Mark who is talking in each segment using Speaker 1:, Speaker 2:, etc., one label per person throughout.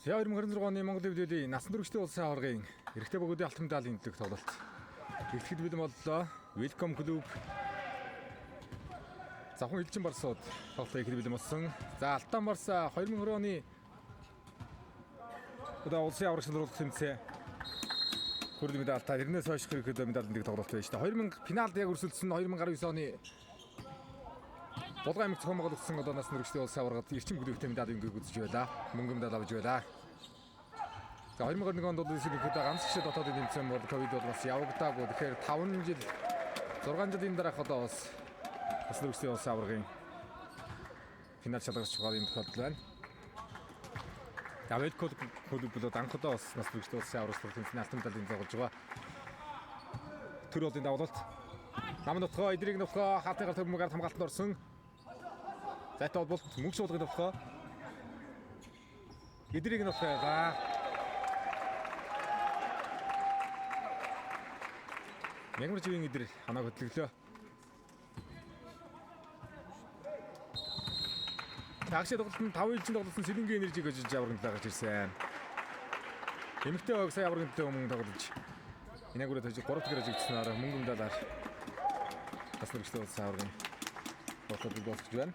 Speaker 1: За 2026 оны Монголын хөдөлгөөний насан туршид улсын аваргын эрэгтэй бөгөөдийн алтан медалийн төлөв тоглолт эхлэхэд бэлэн боллоо. Welcome Club Завхан Элчин Барсууд тоглолтыг эхлэх бэлэн болсон. За Алтан Барс 2020 оны улсын аварга шалралт тэмцээн хүрэл медальтай тэрнээс хойш ирэхэд медаль нэг тоглолт байж та 2000 финалд яг өрсөлдсөн 2019 оны Булган аймаг зохион байгуулагдсан насан туршид улсын аваргад эрчим хөдөлгөөтэй медаль өнгөг үзэж байлаа. Мөнгө медаль авч байлаа. За 2021 онд улсын ганц гişэ дотоодын тэмцээн бол ковид болоос явагдаагүй. Тэгэхээр 5 жил 6 жилийн дараах одоо бас насан туршид улсын аваргын финал шалгач байгаа юм тохиолдол байна. Welcome Club бол анхудаа бас насан туршид улсын аваргын тэмцээний алтан медалийн зогсож байгаа. Төр болын давлалт намын нутгаа эдрийг нутгаа хаалтайгаар төмөгээр хамгаалтанд орсон. Зайтай бол мөнгө суулгах нутгаа эдрийг нутгаа Мягмар живийн эдэр ханаа хөтлөглөө. Тагшид тоглолтод 5 элчин тоглолтод Сэлэнгийн энержиг өжиж аврагт гарч ирсэн. Эмэгтэй баг сая аврагт өмнө тоглож инаагүрэ тожиг 3 дахь ажигдсанаар мөнгө медалаар бас нэгтэй улсын аврагын болоод дуусгаж байна.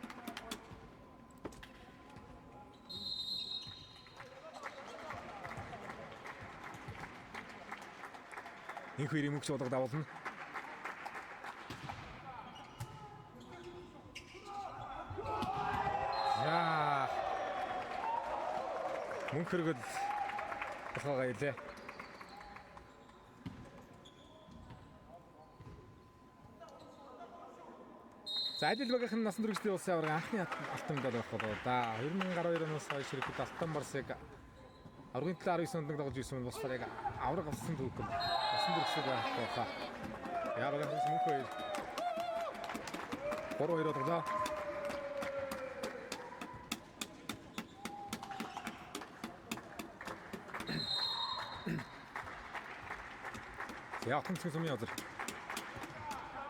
Speaker 1: Их хэрэг мөнгө суулгад авална. За. Мөнгө хэрэгэл тохиогоо илээ. За адил багийнхан насан туршид улсын аварга анхны алтан медаль авах болоо да 2012 оноос хойш ирэхэд Алтан Барсыг аврагын төлөө 19 онд тоглож ирсэн нь босфор яг авраг авсан түүх. Насан туршид байхаа. Яа багийнхан мөнгө хоёр. 3-2 тоглоо. Яатан цэцэн сумын язар.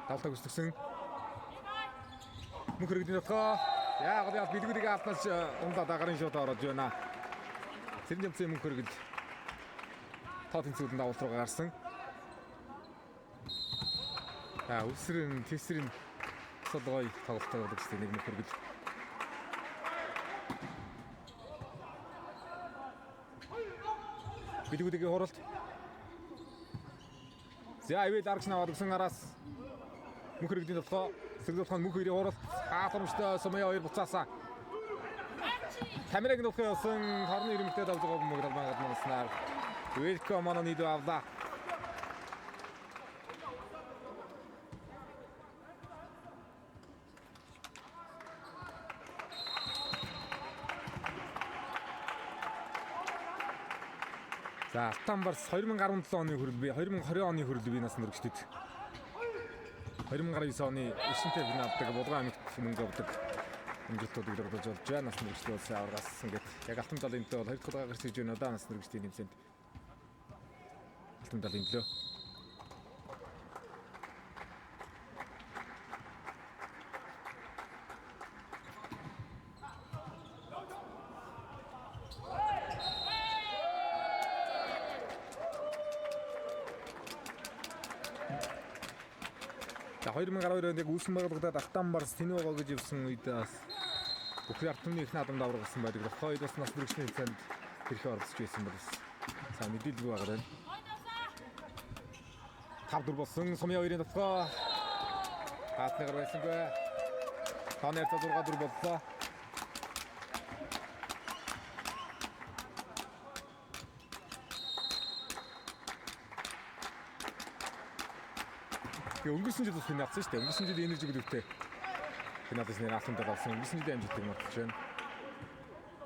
Speaker 1: Тавтаг үсгсэн. Мөнхөргөдний нутгаа Яг билгүүдийг автнаас ундаа дагарын шууд ороод байна. Сэрэн жимцэн мөнгө хөргөл тоотын цүлэн давуулт руу гарсан. Үсрэн тэсрэн солгой тоглолттой болдог гэсэн нэг мөнгө хөргөл. Билгүүдийн хуралт. За ивэ дарагч наваад өгсөн араас мөнгө хөргөлийн толгой Сэгдэлхэн мөнх хоёрын хуралт хаалтрамжтай Сумья хоёр буцаасаа камерыг нөхөө явсан хорны ирэмтэй давж байгаа мөнгө талбай гаднаснаар welcome манай нийт авлаа. За Алтанбарс 2017 оны хүрэл би 2020 оны хүрэл би нас нэрэгчдэд 2019 оны Эшинтэй финалдаг Булган аймагт мөнгө авдаг амжилтуудыг дурдж болж байна. Нас нэрэгчдээ улсын аваргаас ингээд яг алтан талынтай бол 2 дахь гарч ирж байна да нас нэрэгчдийн нэмсэнд алтан талын төлөө. За 2012 онд яг үүсгэн байгуулагдаад Алтанбарс тэний байгаа гэж явсан үед бас бүхний ард түмний их наадамд аврагсан байдаг. Хоёр бас нас нэрэгчний цанд тэрхээ оролцож байсан бол сайн мэдээлэл байгаа байна. 5-4 болсон Сумья хоёрын толгой хаалтныгаар байсангүй. Тонер 6-4 боллоо. Өнгөрсөн жил бас финалсан шүү дээ. Өнгөрсөн жил энержи гүлөвтэй финалаас нэр алтандаа болсон. Өнгөрсөн жилийн амжилтыг мартаж байна.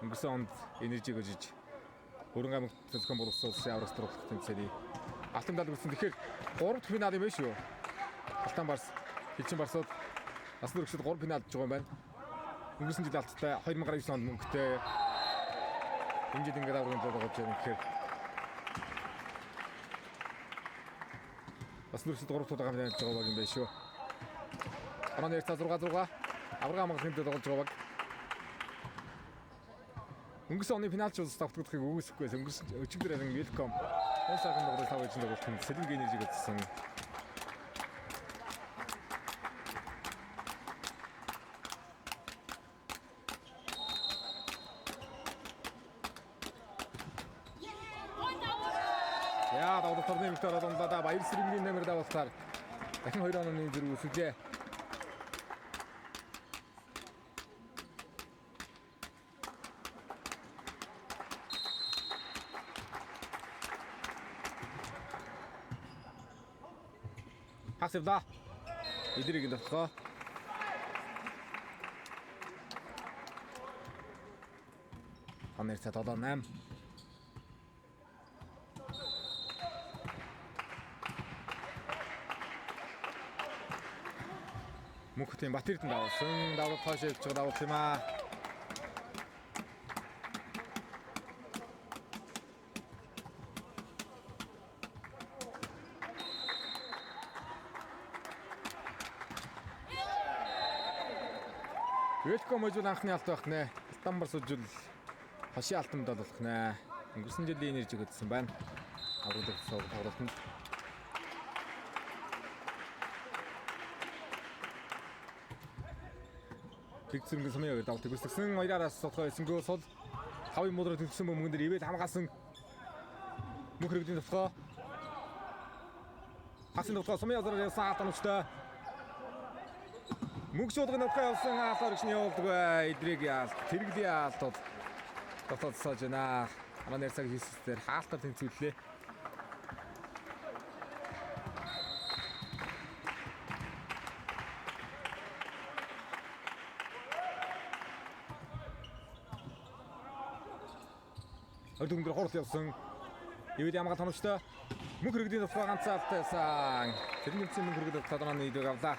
Speaker 1: Өнгөрсөн онд энержиг өжиж Хөрөнгө аймагт зохион болгосон улсын аврагт оруулах тэмцээний алтан медаль өгсөн. Тэгэхээр 3 дахь финал юм байна шүү. Алтанбарс Хилчин Барсууд нас нэрэгчд 3 финал дж байгаа юм байна. Өнгөрсөн жил алттай 2019 онд мөнгөтэй энэ жил ингээд аврагын төлөв болж байна. Тэгэхээр бас нэрэгчд 3 удаа финал дж байгаа юм байна шүү. Орон ярцаа 6-6 авраг амгалахын төлөв болж байгаа баг. Өнгөрсөн оны финалч улс давтагдахыг үгүйсэхгүй байсан. Өнгөрсөн өчигдөр харин welcome Хонсагийн нуграл 5 гэж тоглолтын Сэлэнг энержиг өгсөн. Яа, давтарны Виктор Адамдаа баяр сэрэмгийн нэмэр давтаар дахин 2 онооны зэрэг үсэлжээ. Хасивда. Идрийг дэвтгоо. Ханерцаа 7-8. Мөнхтийн Батэрдэн давсан. Давлт хойш явж байгаа давлт юм аа. Welcome өжил анхны алт байх нэ. Алтанбарс өжил хошийн алтанд болох нэ. Өнгөрсөн жилийн энержиг өгсөн байна. Аврагд тоглолтод. Тэгцэрнэ Сумья давт төгсгсөн 2-аас сотгоо эсэнгөө сул 5-ын мудраа төгссөн бөмбөгөн дээр ивэл хамгаалсан мөнх хэрэгдийн төвхөө хасан төвхөө Сумья зэрэг явсан хатанчтай мөнх шуулгын төвхөө явсан хаалгын явуулдаг бай идрийг яалт тэрэглийн яалтууд тогтоцсоож байна. Манай нэрсаг хийсээр хаалтар тэнцвэллээ. Өдөнгөр хурал явсан. Ивэд ямгаал тоногчтой мөнх хэрэгдийн төвхөө ганцаалтайсан. Тэрний нэмсэн мөнх хэрэгдийн төвхөө танааны идэг авлаа.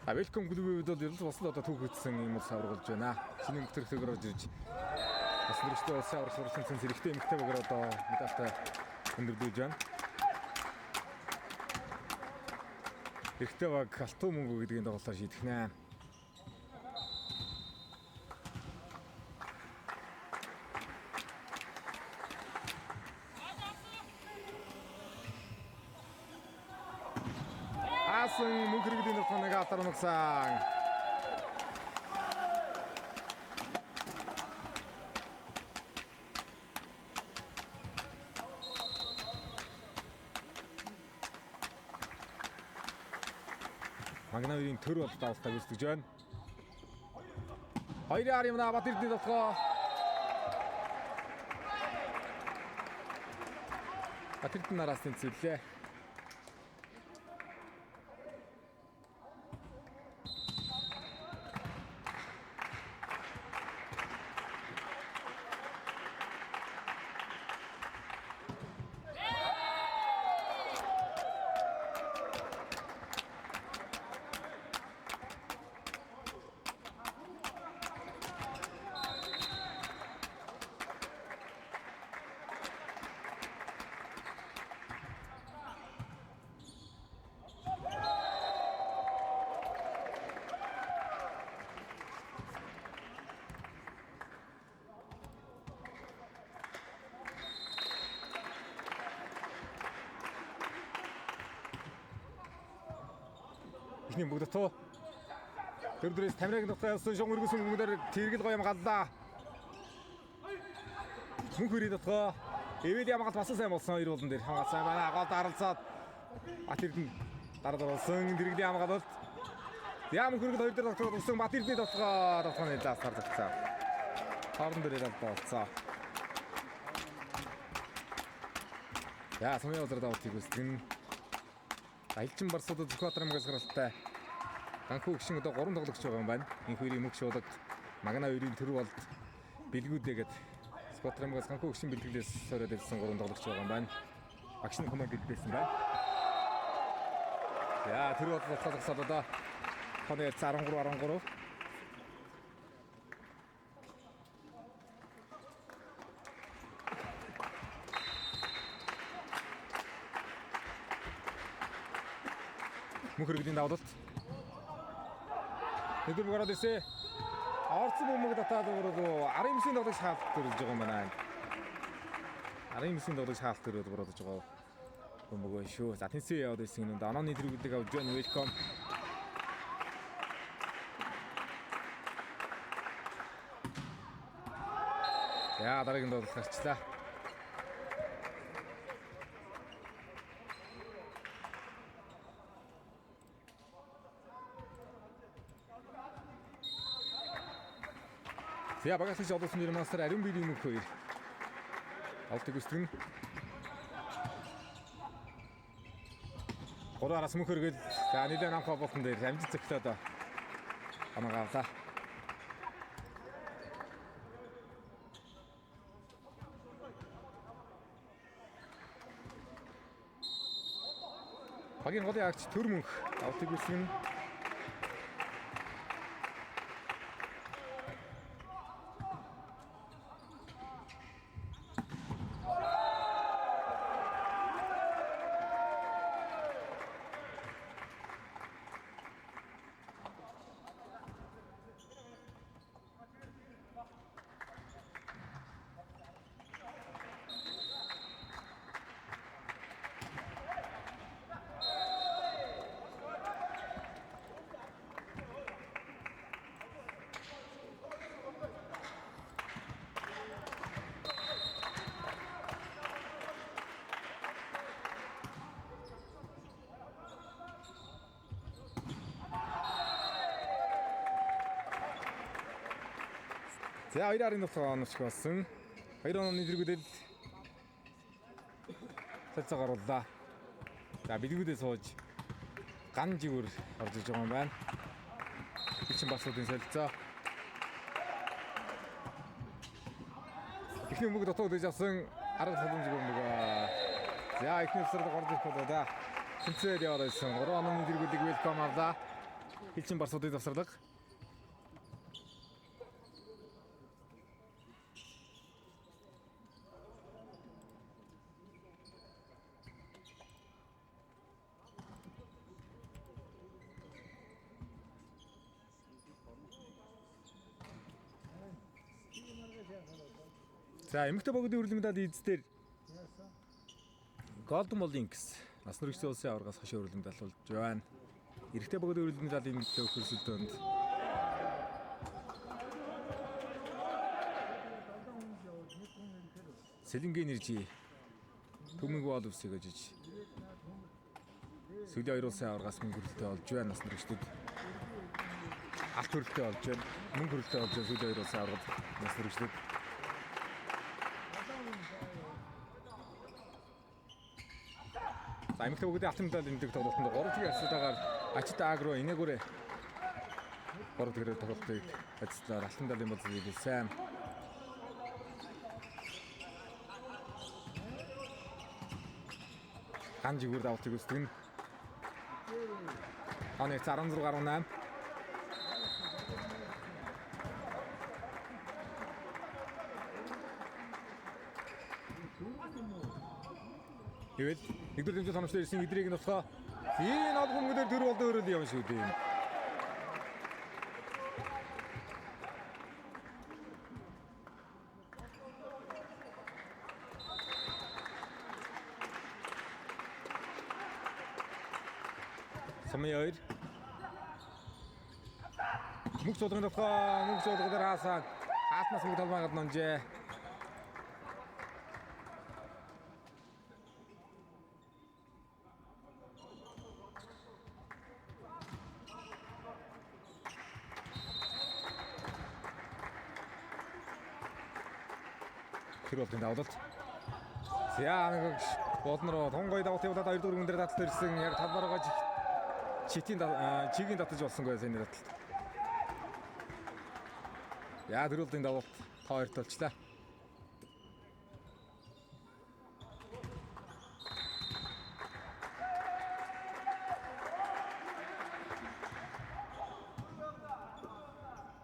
Speaker 1: Welcome клубүүд бол ердөө бас л одоо түүхийдсэн юм уу савргалж байна. Шинийн бүтээгдэхүүнээр орж ирж бас мөрөгчтэй улсын аврал сургалтын зэрэгтэй эмэгтэй багаар одоо медальтай өндөрлөж байна. Эрэгтэй баг алтан мөнгө гэдгийн тоглолтоор шийдэх нэ. Асан мөнгө хэрэглэлийн тоглоомыг атармагсан. Магнавийн төр бол давталтаа гүйцэтгэж байна. 2-1 юм Батэрдний тоглоо. Батэрдний нараас тэнцвэлээ. Ихний бүгд тоо. Дөрөвдрээс тамираг нутгаа явсан шугам өргөсөн бүгдээр тэргэл гоё юм галлаа. Мөнх хүрээ дотгоо. Эвэл ямагалт бас сайн болсон хоёр болон дээр хамгаалсан сайн байна. Гол даралцаад Батэрдэн дараа болсон тэргэлийн хамгаалалт. Ям хөргөл хоёр дээр тогтсон Батэрдний тоглооны заас харагдсан. Хоорон дээр болцоо. Яа, сумын удирдаа утыг үстгэн. Аялчин Барсуудад Зүхбаатар аймгаас гаралтай. Ганхуу гişin одоо 3 тоглогч байгаа юм байна. Энх хоёрын мөг шуудаг Магна хоёрын төр болд бэлгүүдэгээд Зүхбаатар аймгаас Ганхуу гişin бэлтгэлээс сороод ирсэн 3 тоглогч байгаа юм байна. Багшны команд бэлдсэн байна. Яа, төр болд тоглогсоод одоо хоног 13. Мөнх хэрэглийн давлалт. Нэдэр гараад ирсэ. Орцсон бөмбөг татаад өрөө 19-ийн тоглогч хаалт төрүүлж байгаа юм байна. 19-ийн тоглогч хаалт төрөөд бородож байгаа бөмбөг байна шүү. За тэнцээ яваад ирсэн юм. Онооны тэргүүдийг авч байна. Welcome. Яа, дараагийн тоглолт гарчлаа. За багасч олсон нэрмастер ариун биеийн мөнх хоёр. Алтыг үстгэн. Гураараас мөнх хөргөл. За нэлээд намхаа болтон дээр амжид зөглөөд анагаалаа. Багийн голын агч төр мөнх алтыг үстгэн. За 2-1 тоглоомч болсон. 2 онооны зэрэгүүдэл цацаа гарууллаа. За бэлгүүдээ сууж ган живэр орж иж байгаа юм байна. Ичин Барсуудын солилцоо. Эхний мөнгө дотоод иж авсан арга боломжгүй нөгөө. За эхний усрал горд ирэх болоо да. Тэнцээд яваад байсан. 3 онооны зэрэгүүдийг welcome авлаа. Хилчин Барсуудын завсарлага. За эмэгтэй богдын үрэлэг медаль эздэр Golden Olympics нас нөрөгчсөн улсын аваргаас хашаа үрэлэг медаль болж байна. Эрэгтэй богдын үрэлэг медалийн төвхөрсөлтөнд Сэлэнгийн энержи Төмөнг Воловсыг ажиж Сүлийн 2 улсын аваргаас мөнгө хүрэлттэй болж байна. Нас нөрөгчдөд алт хүрэлттэй болж байна. Мөнгө хүрэлттэй болж байна. Сүлийн 2 улсын аваргад нас нөрөгчдөд за эмэгтэй богдын алтан медаль нэмдэг тоглолтод 3 цагийн хасаагаар Ачит Агро Инэгүрэ 3 цагийн тоглолтыг ажиллаар алтан медалийн болцыг илсэн. Хан жигүүр давтыг үсдэг нь. Оны 16-18. Ивэл нэгдүгээр дэмжлэг хоногчдод ирсэн эдрийг нь болохоо энэ ол хүмүүдээр дөрөв болдог өрөөл явна шүү дээ. Самын 2 мөнгө цуулганд болохоо мөнгө цуулгадаар хаасаа хаалтнаас мөнгө талбайгаад нонжээ. Тэр болтын давлалт. За нэг болнороо тонгой давалт явуулаад 2 4 дээр таталт ирсэн. Яг талбараа чигийн татаж болсонгүй сайн таталт. Яа тэр болтын давалт та хоёрт болчлаа.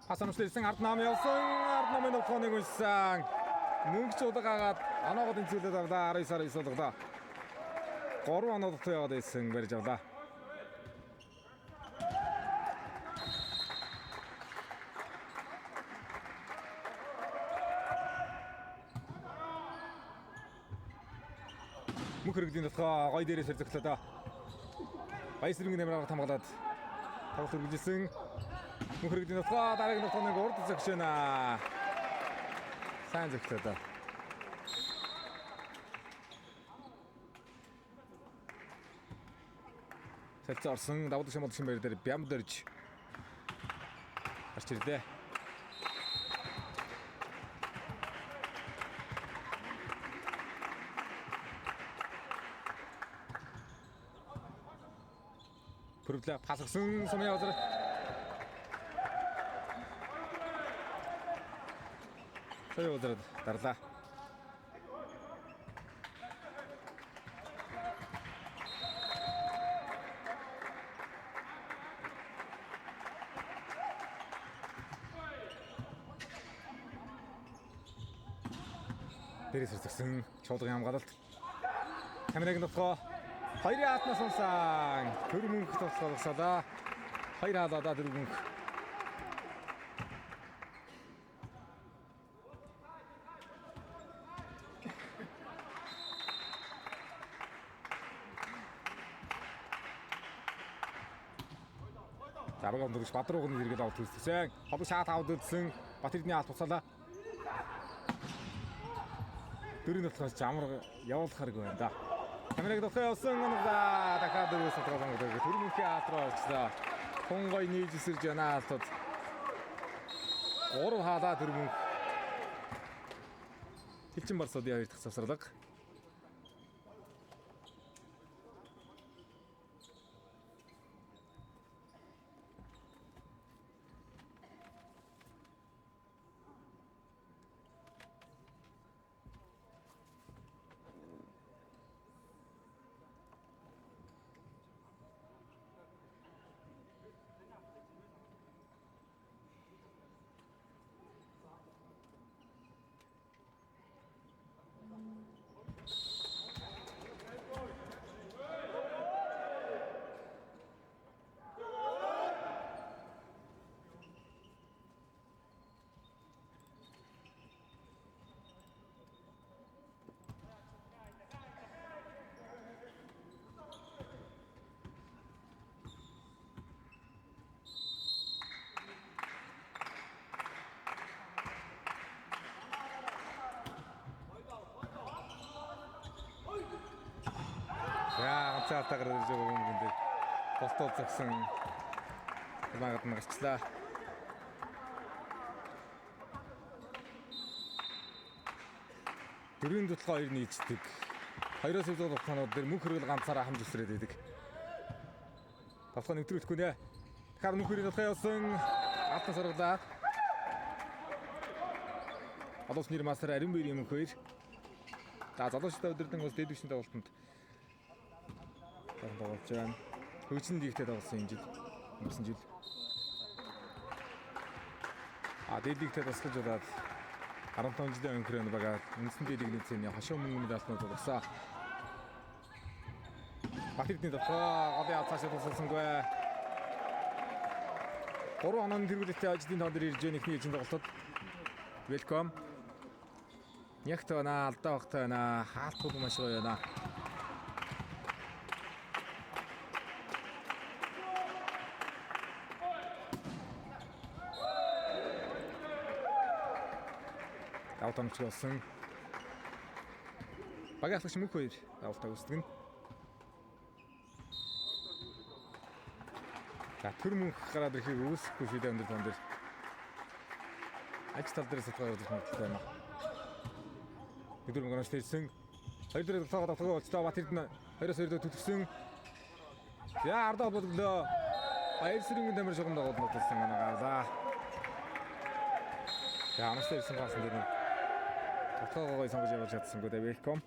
Speaker 1: Хасамшлэрсэн ард нам явсан. Ард намын нөхөнийг уншсан. Мөнгө цуудагаад оноогод энцүүлээд авлаа 19-аар исуулгадаа 3 оноод яваад байсан барьж авлаа. Мөнх хэрэглийн дотгоо гой дээрээс зэрзэглээ. Баясрынгийн нэмрээр хамгаалаад тоглолт үргэлжилсэн. Мөнх хэрэглийн дотгоо дараагийн дотгоныг урд зогшоно. Сайн зэгтлээ да. Сэлцээ орсон давуу шим мод шимээр дээр бямд өрж гарч ирлээ. Бүрэлдээ пасгсан сумын озор Сая удаад дарлаа. Дээрээс зэрэгсэн чуулгын хамгаалалт. Камерыг нутгаа 2-ын хаалтнаас унсан. Төр мөнгө тоглосон. 2 хаалаа төр мөнгө. Зарга өндөрч Бадруугны зэрэгэл авалт үүсгэсэн. Хол шаат авд үзсэн. Батэрдний хаалт туцаалаа. Дөрөв нутгаас амар явуулахаргүй байна да. Камерыг дохоо явсан гонгаа дахиад дөрөв сатраа сонгодог. Төрмөнхий хаалт руу орчлоо. Хонгой нийлж эсэрж байна хаалтууд. 3 хаалаа дөрмөнх. Хилчин Барсуудын 2 дахь завсарлага. цаалтаа гараад ирж байгаа юм дээр толтол зогсон магад нь гарчлаа. Дөрвийн дутлага 2 нийцдэг. Хоёроос илүү тоглохнууд дээр мөнх хэрэг ганцаараа хамж өсрээд байдаг. Тоглох нэвтрүүлэхгүй нэ. Дахиад мөнх хэрэг дутлага явсан. Алтан саргалаа. Олонс нэр мастер Ариун Бэрийн мөнх хоёр. Залуучуудаа өдөрдөн бас дэд бишний тоглолтод тоглож байгаа. Хөгжин лигтэй тоглосон энэ жил. Өнгөрсөн жил. Дэд лигтэй тасгаж удаад 15 жилийн өнгөрөөнд байгаа үндсэн дэд лигний цэний хошоо мөнгөний даалгавар тоглосон. Батэрдний дотоо голын авцаашаа тусалсангүй. 3 онооны тэргүүлэлттэй ажлын тоон дээр ирж байгаа ихний ээлжийн тоглолтод welcome. Ягт байна, алдаа багтай байна, хаалтгүй маш гоё байна. Давтамж болсон. Багаалагч мөнх хоёр давтаа үсгэн. Тэр мөнх гараад ирэхийг үүсэхгүй шүү дээ өндөр тоон дээр. Ажил тал дээрээс сатгаа явуулах магадлалтай байна. Өдөр мөнгөнд тэрсэн. Хоёр дээр тоглох болцоо Батэрдэн 2-2 төлөвсөн. Яа ардаа бодлоо. Баяр сэрэнгийн тамир шугам дагууд нутсан манайгаа. За амстай ирсэн гасан дээр тоглоогоо сонгож явуулж чадсангүй дээ welcome.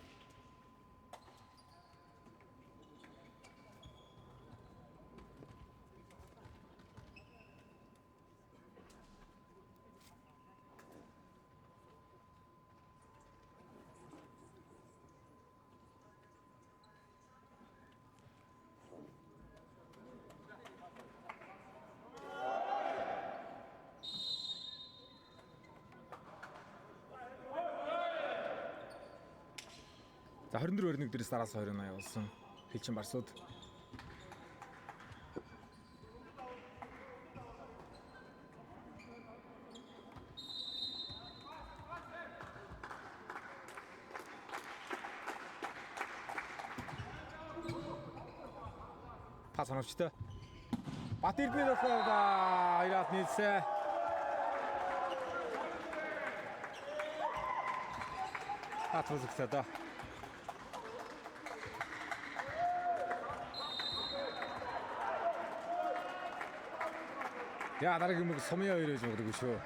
Speaker 1: За 24-21 дээрээс араас 2-8 явуулсан. Хэлчин Барсууд. Пас оновчтой. Батэрдний дотоо хоёраад нийлсэ. Атвозгсаа да. Яа дараагийн мөг сумын хоёр гэж боддог шүү.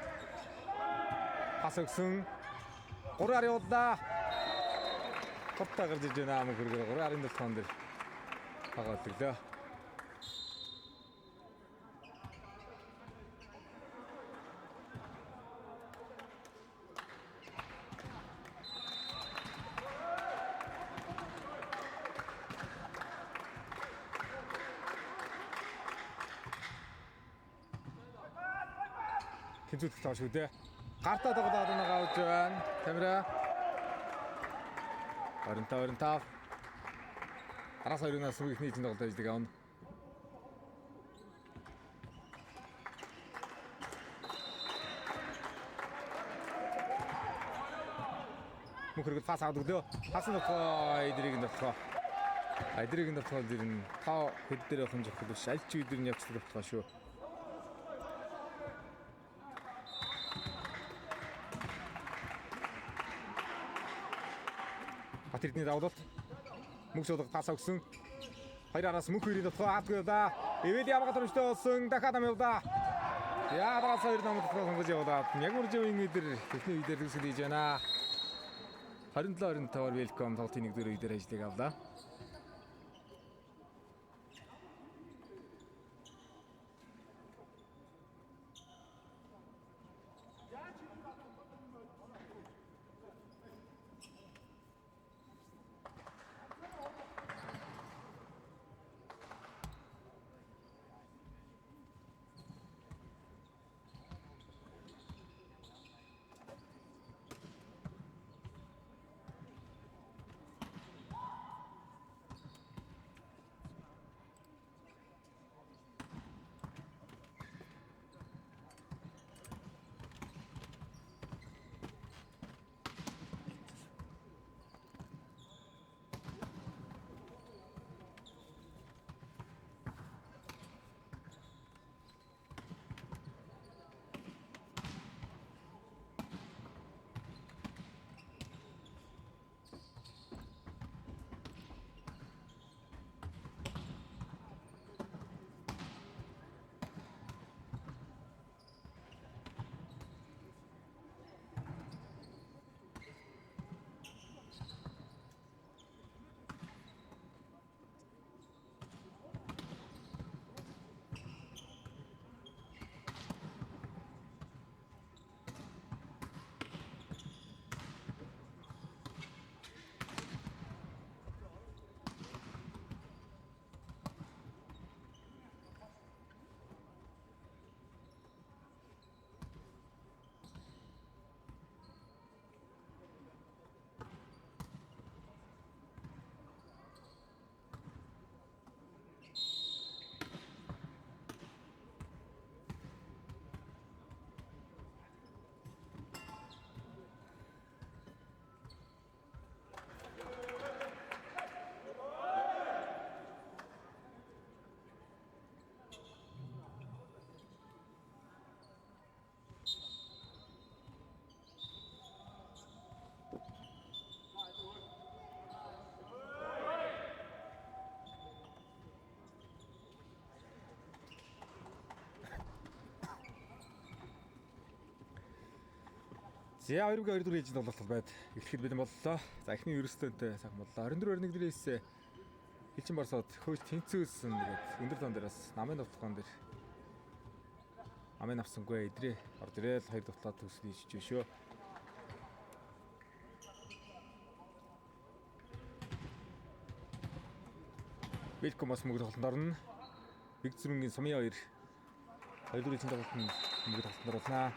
Speaker 1: Пас өгсөн. 3-аар явууллаа. Товтаа гарч иж байна мөг хөргөө 3-арын толгоон дээр хагаад өглөө. Тэнцвэрх тоо шүү дээ. Гартаа тоглоод байгаа гэж байна. Камера. 25. Араас 2-наас сүүх нийтийн тоглолт ажилладаг авна. Мөхөргөл пас авдаг лөө. Пасны дотоо эдрийг дотоо. Эдрийг дотоо дэр нь таа хэд дээр явах юм зөвхөн биш. Аль ч үдэр нь явцдаг дотоо шүү. Батэрдний давлалт мөнх суулгад пас өгсөн. Хоёроос мөнх хоёрын дотоо хаалтгүй да. Эвэл ямага төрөштэй болсон. Дахиад ам явда. Яа багаас хоёр намд дотоо сонгож явдаа. Яг үржийн үеэр техник үеэр төсөл хийж байна. 27-25-аар welcome тоглолтын 1-р үеэр ажлыг авлаа. За 2-2 ээлжид тоглолт байд. Эхлэхэд бэлэн боллоо. За эхний ерөнхийдөө сайхан боллоо. 24-21 дээрээс Элчин Барсууд хөөж тэнцүүлсэн тэгээд өндөр тон дээрээс намын тоглоом дээр амын авсангүй идрээ орж ирээл хоёр тоглолт төгсөж ичж шүү. Welcome бас мөнгө тоглолтод орно. Биг зүрэнгийн сумын 2 хоёрдугаар ээлжид тоглолтод мөнгө тоглолтод орлоо.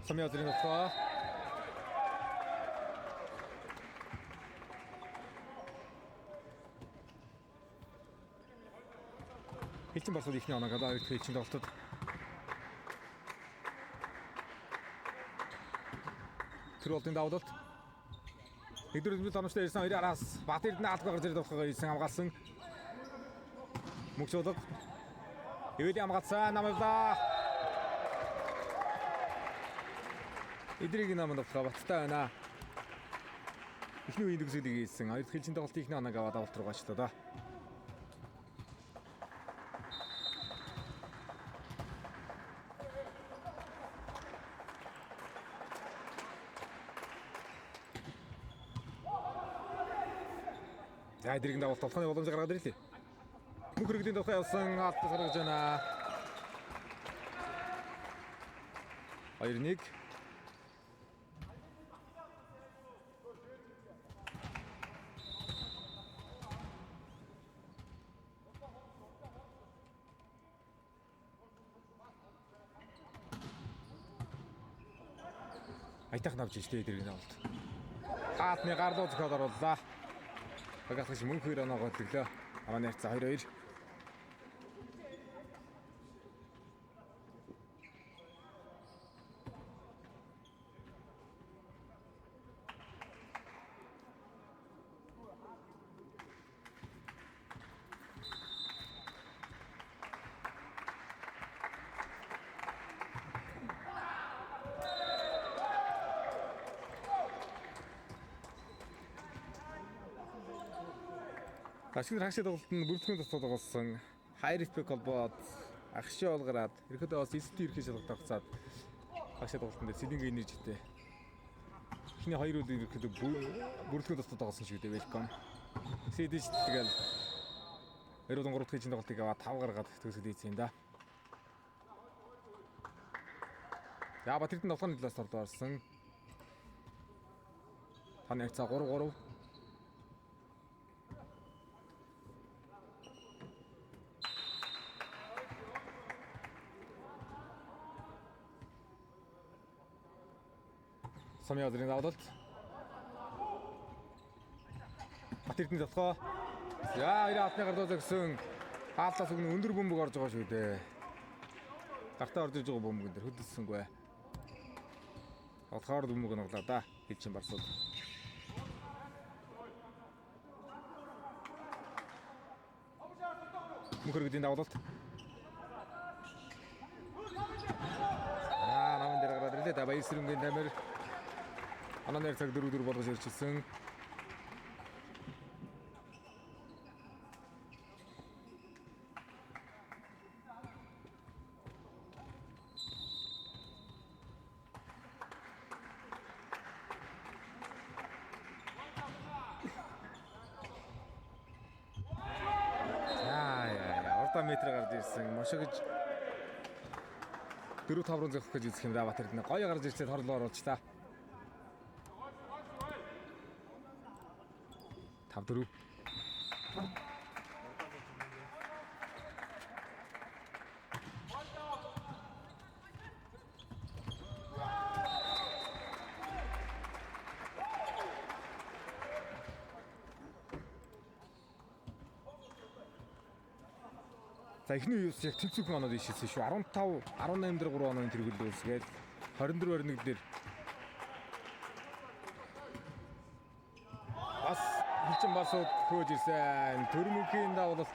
Speaker 1: Сумын 2-ын тоглолт Элчин Барсууд ихний оноо гадаа хоёр дахь ээлжид тоглолтод тэр болтын давуулалт Эдгээр үзмэл тоногчтой ирсэн хоёрын араас Бат Эрдэнэ албагаар зэрэг тоглохоо ирсэн хамгаалсан. Мөнх чуулга. Эвэд хамгаалсан намайла. Эдрийг намайг тоглохоо баттай байна. Эхний үеийн төгсөлийг хийсэн. Хоёр дахь ээлжийн тоглолтын ихний оноог аваад авалт руу гачлаа да. За эдрийг давалт тоглохны боломж гаргаад ирлээ. Мөнх хөргөдийн тухай явсан алт гаргаж байна. 2-1. Айтах навж штэ эдрийг давалт. Хаатны гарлуу зөхиол орууллаа. Багтагч мөнх 2 оноогоо төглөө. Амаа найрцаа 2-2. Ашиг хашид тоглолтод бүртгэн тусаад болсон хайрспек холбоод агши олгараад ерөөдөө бас эсэлтийн ерхий шалгалт авцаад хашид тоглолтод Сэлэнгэ энержитэй эхний хоёр үеийн ерөөдөө бүртгэн тусаад болсон шиг дээ welcome. Сэдэж тэгэл 23 дахь ээлжийн тоглолтыг аваад 5 гаргаад төгсөд ийцэн да. За Бат Эрдэнэ тоглооны талаас торлуулсан. Таны хацаа 3-3. Сумын 2-ын давуулалт. Бат Эрдэнэ тоглоо. За 2-1 гардуу зогсон. Хаалтлаас өгнө өндөр бөмбөг орж байгаа шүү дээ. Гартаа орж иж байгаа бөмбөгөн дээр хөдөлсөнгүй. Отхоор бөмбөг нуглаа да. Элчин Барсууд. Мөнх хөргөдийн давуулалт. Намын дээр гараад ирлээ. Да баяр сэрэмгийн тамир. Ананер цаг 4-4 болгож ирчихсэн. Ордоо метр гарч ирсэн. Мошигж 4-5 руу зогсох гэж үзэх юм да Бат Эрдэнэ. Гоё гарч ирсэн хорлоо оруулчлаа. 5-4. За эхний үеэс яг тэнцвэрхэн оноод ишээсэн шүү. 15, 18 дээр 3 оноо тэргүүлээ үсгээд 24-21 дээр бас Элчин Барсууд хөөж ирсэн. Төрмөнхийн давуулалт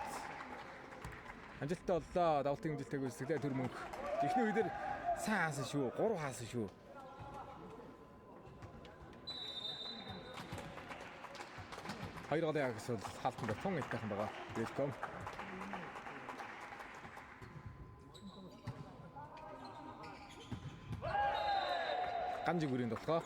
Speaker 1: амжилттай боллоо. Давалтын амжилттай гүйцэтгэлээ Төрмөнх. Эхний үеэр сайн хаасан шүү. 3 хаасан шүү. Хоёр голын агс бол хаалтанд тун илтайхан байгаа. Welcome. Ганжиг үрийн дотгоо.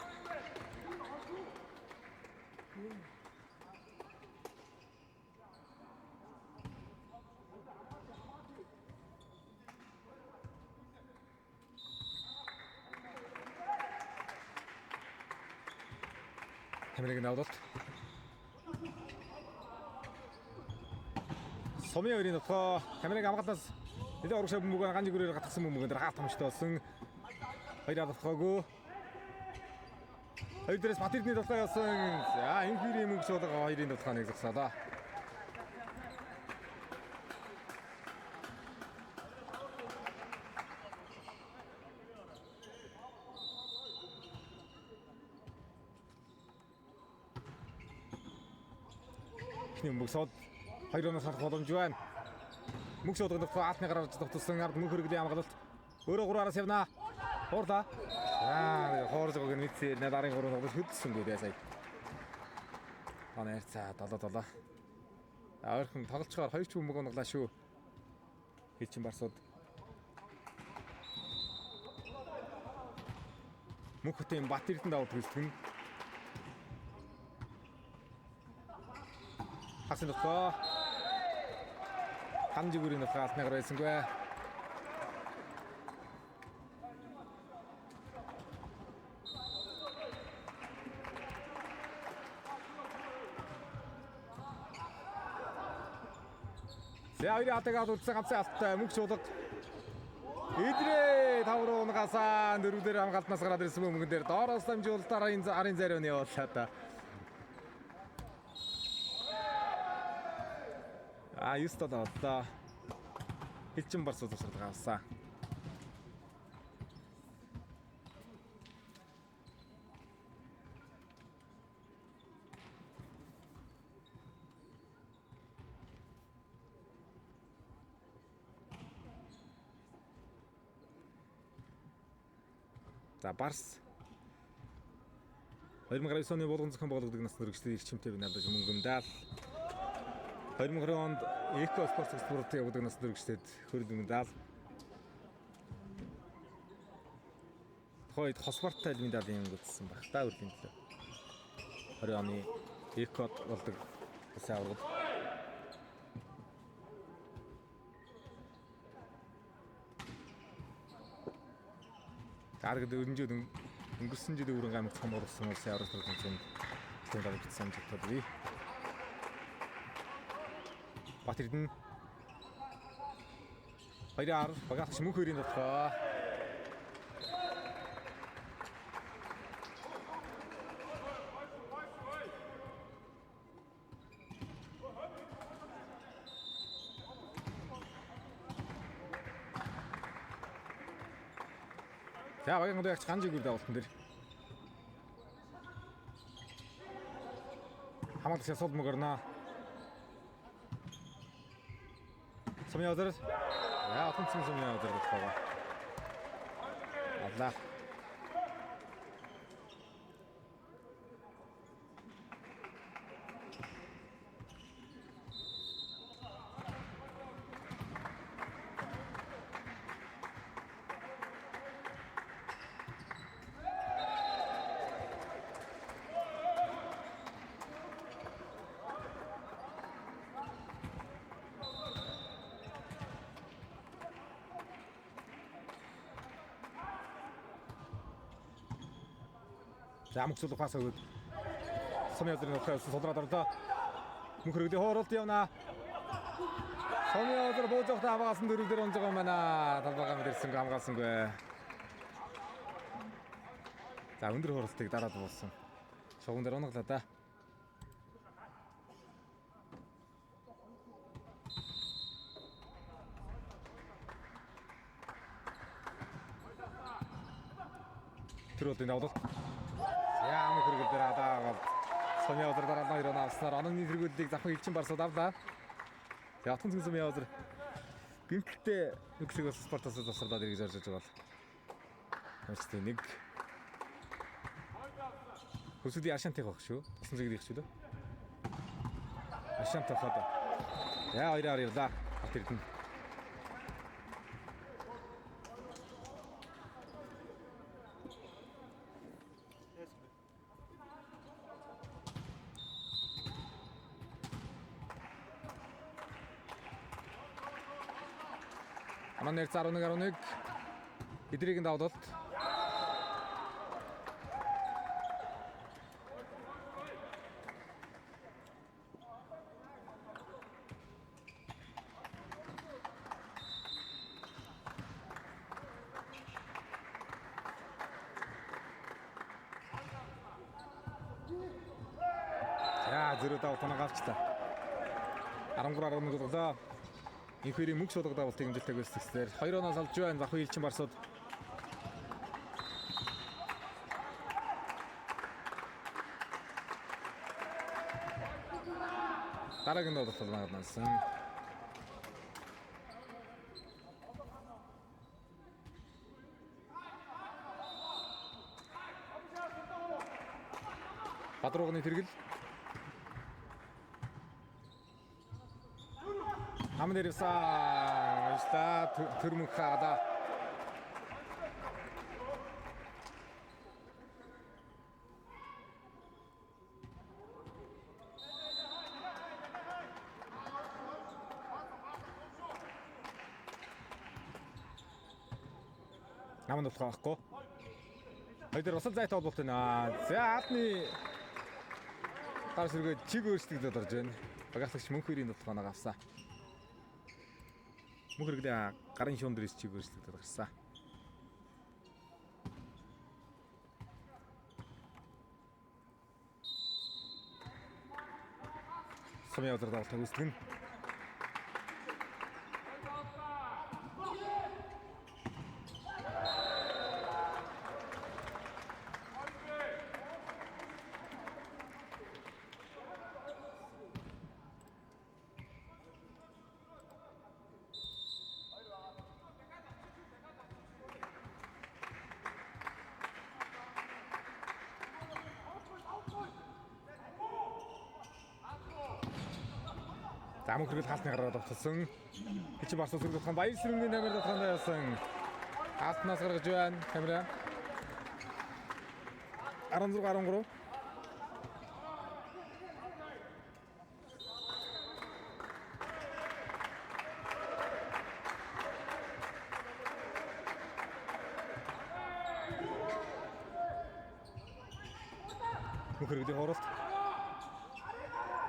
Speaker 1: Хамрыг навдалт. Сумын өрийн дотгоо Хамрыг амгаалнаас нэлээд урагшаа бөмбөг ганжиг үрээр гатгсан бөмбөг дээр хаалт хамжтай болсон. Хоёроо дотгоогүй. Хоёр дээрээс Батэрдний дотгоо явсан. За энэ хоёрын мөнгө суулга хоёрын дотгоо нэг зогсоолоо. Мөнгө сууд хоёр оноос харах боломж байна. Мөнгө суудгад аатны гараар тогтсон ард мөнгө хөргөлийн амгалалт өөрөө 3-аараас явна. Хуурлаа. Хоорж байгааг нь мэдсээр надарын 3 тоглож хөдөлсөнгүй дээ сая. Анаар цаа 7-7. Ойрхон тоглолцохоор 2 ч бөмбөг оноглаа шүү. Хэлчин барсууд. Мөнхөтийн Батэрдэнд даваад хөлтгөн. Хасан дотоо Ганжиг үрийн дотоо алтны гар байсангүй. За хоёрын атагаад үлдсэн ганцхан алттай мөнгө суулга. Идрээ 5 унгасаа дөрвдөр хамгаалтнаас гараад ирсэн мөнгөн дээр доороос дамжуулалтаар арын зариуны явууллаа та. 9-7 боллоо. Хэлчин барс уусрал гавсан. За барс 2009 оны болгон зохион байгуулагдаг насны хүрэгчдийн эрчимтэй бинадаж мөнгөмдал 2020 онд Эко спорт спортын явуулдаг насны хүрэгчдэд хөрөлмөндал хойд хосбортой медалийн өгсөн баг та үрлийн төлөө 20 оны Экод болдог улсын аваргад Гаргад өрнжөөд өнгөрсөн жилийн өрн гамт цом болсон улсын аварга төвчөнд тэмдэглэж бичсэн зүйлүүд. Батэрдэн хоёраар багаач мөнх хоёрын дотгоо За багийн ягч Ганжиг үр давалтан дээр хамгаалах ясууд мөгөрнө. Сумын язар. Яа отонцсон сумын язар гэж байгаа. Аллаа. За мөхсөл ухаас өгөөд сумын язрын ухаас сулраад орлоо. Мөнх хөргөлийн хооролт явна. Сумын язар бууж явахдаа хамгаалсан дөрөвдөр онж байгаа юм байна. Талбайгаа мэдэрсэн хамгаалсангүй. За өндөр хооролтыг дараад буулсан. Шугам дээр унаглаа да. Төрөлтөнд авлаа. Яамын хөргөл дээр адаа сумын язар дараа 2 оноо авснаар ононы тэргүүлийг завхан Элчин барсууд авлаа. Тэгээ отон цэнгэн сумын язар гинтэлтэй нүгсэг бас спортоос засварлаад ирж орж байгаа бол. Хөөстэй нэг Хөсөдийн Ашантайх баг шүү. Тосон зэрэг их шүү дээ. Ашантай хаад. Яа 2-аар явлаа. Батэрдэн. Манай нэр 11-11 эдрийг давдалт. За зэрэг давтал авчлаа. 13-11 боллоо. Инхэрийн мөнгө шударга давалтыг хэмжилтэйг өсгөсээр 2-оноос олж байна. Бахын Элчин Барсууд. Дараагийн давтал нагнасан. Бадруугны тэргэл. Хамнэрсэн ста төрмөн хаагада. Намын болохгүй. Хоёроор усал зайтай холболт байна. За алны гар сэргээ чиг өөрсдөгдөд орж байна. Багаслагч мөнхөрийн тулгаанаа авсан. Мөнхөргдээ гарын шуун дээрс чиг өөрсдөгдөд гарсан. Сумын өдөр давтал үүсгэн. Замун хөргөл хаалтны гараад авчихсан. Элчин Барсууд хөргөл хаан баяр сэрэмний намер дотронд явсан. Хаалтнаас гаргаж байна. Камера 16-13. Мөнхөргөлийн хоорост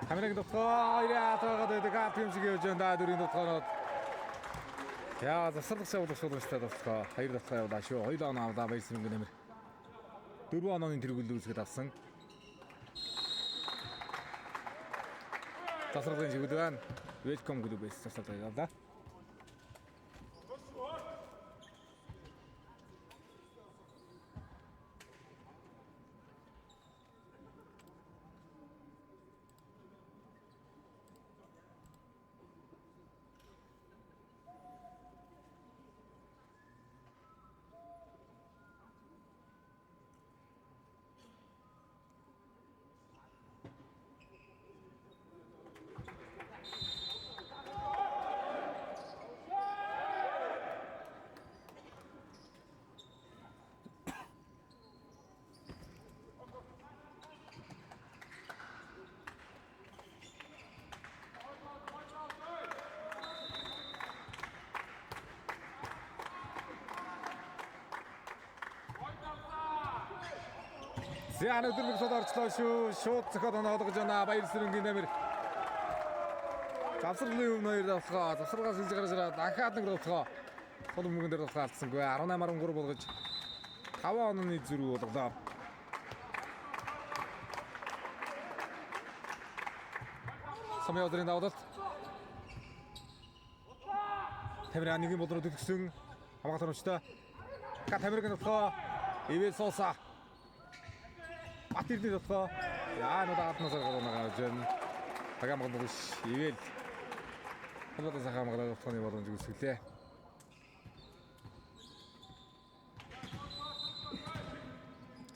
Speaker 1: Камерыг дотгоо ирээд байгаа дэга тэмцэг явж байна. Дөрийн дотгоонод. Яа засварлах явуулах шударгастай дотгоо. Хоёр дотгоо явлаа шүү. Хоёулаа оноо авлаа баяр сэрэмний намер. 4 онооны тэргүүл үүсгэж авсан. Засварлахын жигүүд байна. Welcome гэдэг байсан засварлах явлаа. За өнөөдөр сул орчлоо шүү. Шууд зохиол оноо олгож байна. Баяр сэрэмний намер. Завсарлын өмнө хоёр давталгаа. Завсаргаас илж гарч ирээд дахиад нэг давталгаа. Сул мөнгөн дээр давталгаа алдсангүй. 18-13 болгож 5 онооны зөрүү болголоо. Сумын өдрийн давталт. Тамира нэгэн болроо төдгсөн. Хамгаалалт харамжтай. Тамирын давталгаа. Ивэл сууса. Батэрний дотгоо яа нуу даатнаас гараад байна. Тагамгад биш ивэл хадгалаа сахамгад дотгооны боломж үүсгэлээ.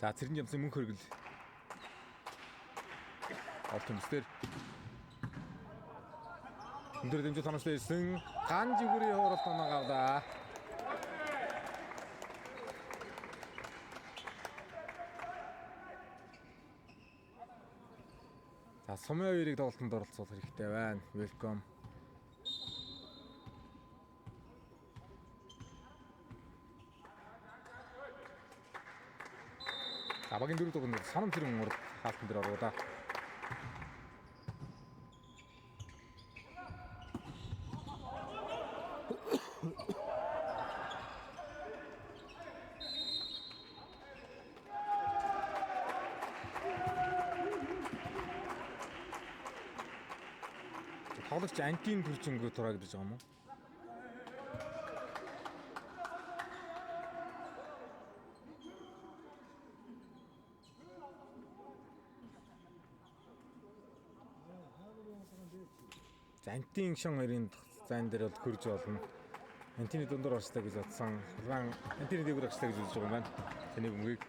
Speaker 1: За цэрэн ямсын мөнх хөргөл. Автомстер. Өндөр дэмжлэг тоностой ирсэн ган жигүүрийн хооролт оноо гавлаа. За сумын хоёрыг тоглолтод оролцуулах хэрэгтэй байна. Welcome. За багийн дөрөв дугаар санам зэрэг урд хаалтан дээр ороо да. Тоглогч антин төрчөнгөө тураагдаж байгаа юм уу? Антин шон хоёрын зайн дээр бол хөрж болно. Антины дундуур орчлаа гэж бодсон. Улаан антины дээгүүр орчлаа гэж үзэж байгаа юм байна. Тэнийг өмгийг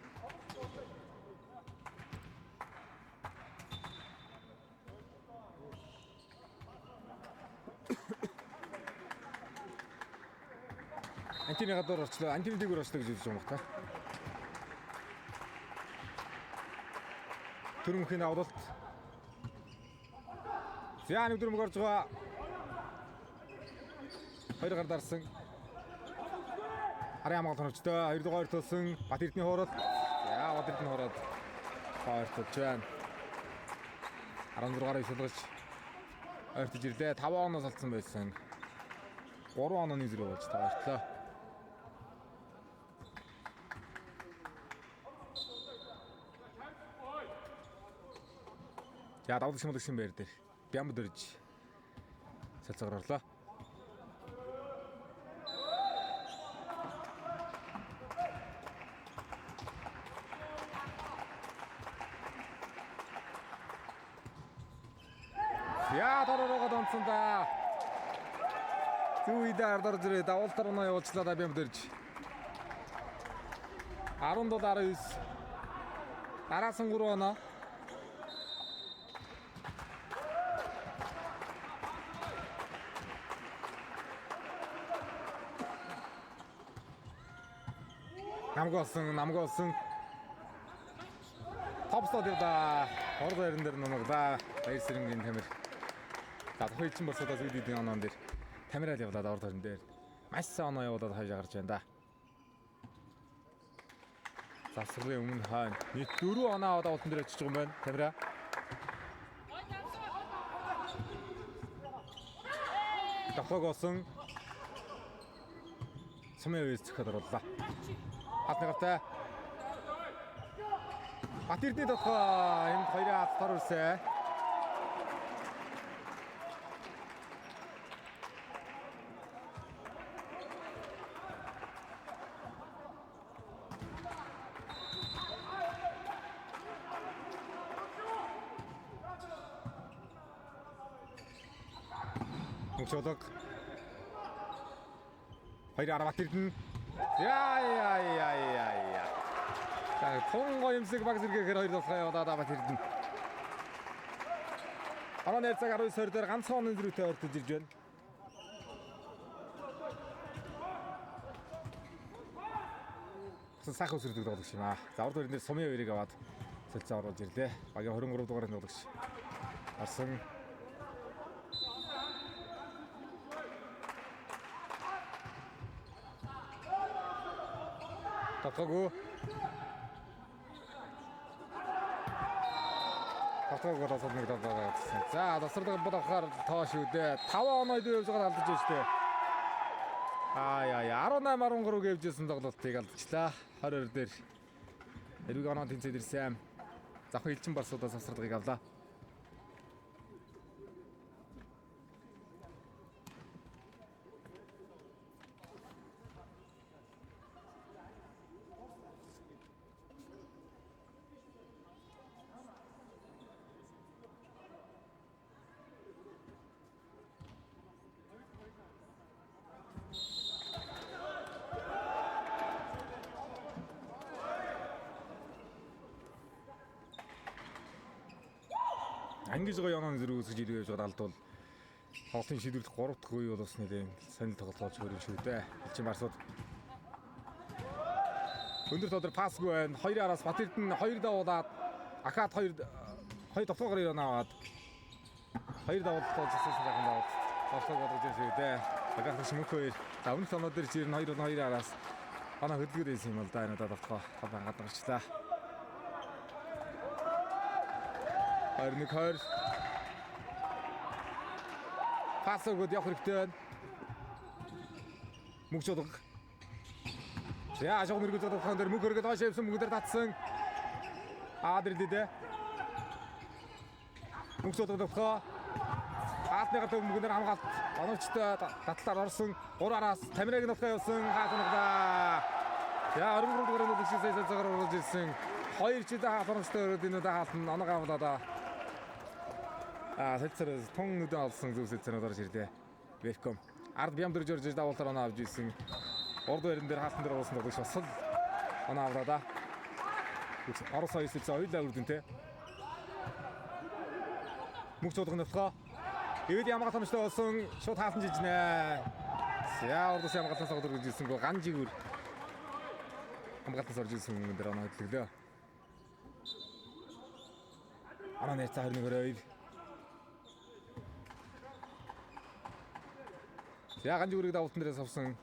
Speaker 1: антины гадуур орчлаа. Антины дээгүүр орчлаа гэж үзэж байгаа юм байна. Төрөмхийн авралт. За нэг дүрмэг орж байгаа. Хоёр гар дарсан. Харин хамгаалт хоногчтой 2 дугаар төлсөн Бат Эрдэнэ хуурал. За Бат Эрдэнэ хуурал хоёр төлж байна. 16-аар шулгаж ойртож ирлээ. 5 оноос алдсан байсан. 3 онооны зэрэг болж таартлаа. За давлаг шимэлгсэн байр дээр бям дөрж салцгаар орлоо. Я дөрөөгөө донцсон да. Зүйдээр дөрж ирээ давалтар оноо явуулчлаа да бям дөрж. 17-19. Араас нь 3 оноо. намгоосон топстод явда орд байран дээр намагда баяр сэрэнгийн тамир за хоёрчин босоодоо зүйдийн оноон дээр тамирал явлаад орд байран дээр маш сайн оноо явуулаад хойж гарч байна да. Засварын өмнө хойно нийт 4 оноо аваад уултан дээр очиж байгаа юм байна тамира. Тохогоосон сумын үеэс зөхөд оруулаа. Хатнагтай Бат Эрдэнэ тохоо энд хоёрын хатгаар үлсээ. Мөнхөдөг хоёрын Бат Эрдэнэ яа. За тонго юмсэг баг зэрэгээр хоёр толгой яваад Бат Эрдэнэ. 18 цаг 19 дээр ганцхан оноо зөрүүтэй ойртож ирж байна. Сайхан өсөрдөг тоглогч юм аа. За урд өрөндөө сумын хоёрыг аваад солилцоо оруулж ирлээ. Багийн 23 дугаар тоглогч. Арсан Татгоо тасалдаг нэг даваа. За тасалдаг бодохоор тоо шүү дээ. 5 оноо дээр явж байгаа алдаж байна шүү дээ. 18-13 гэвжсэн тоглолтыг алдчихлаа. 22 дээр эрүүг оноо тэнцээд ирсэн. Завхан элчин барсуудаас тасалдагыг авлаа. Ангиж гоё онооны зэрэг үсгэж ирэх гэж бодолд бол хоолтын шийдвэрлэх 3 дахь үе бол бас нэлээд сонир тоглолт болж өрөө шүү дээ. Элчин барсууд өндөр тодор пасгүй байна. Хоёрын араас Бат Эрдэнэ 2 давуулаад Ахад 2 товтоогоор яваад 2 давуулт тоолжсэн сайхан давуулт товтоог бодож байна шүү дээ. Багаах шимэх хоёр. За өмнөх оноо дээр жирэн 2 араас оноо хөдөлгөр байсан юм бол да энэ удаа товтгоо гадарчлаа. 21-20. Пас өгөөд явах хэрэгтэй. Мөнх чуулга. За ажиг мөргөд тодорхой дээр мөнх өргөд хойш явсан мөнх дээр татсан. Дэрлээ. Мөнх чуулга тогтхоо. Хаалтныга төв мөнх дээр хамгаалт. Оновчтой татлаар орсон. 3-араас Тамираг нутгаа явсан хаалнагдаа. За орон гурван дугаар нь сая цагаар орж ирсэн. 2 жил хаалнастай өрөөд энэ хаалтн оног авлаа. Сэлцэр тун нүдэн олсон зүг сэлцэрнүүд орж ирлээ. Welcome. Ард бям дөрж орж давуултаар оноо авж ирсэн. Урд байран дээр хаалтан дээр орсон тоглогч бас л оноо авлаа да. Орос хоёр сэлцээ хоёулаа үрдэнтэй. Мөнх чуулга нутгаа. Эвэд ямаг томчтой болсон шууд хаалтан жижнэ. За урдс ямаг томчтой согдор гэж ирсэн гоо ган жигүр. Хамгаалтаас орж ирсэн хүн дээр оноо хөдлөлөө. Анаа нэрцээ 21-2. За ган жигүрийг давуултан дээрээс авсан.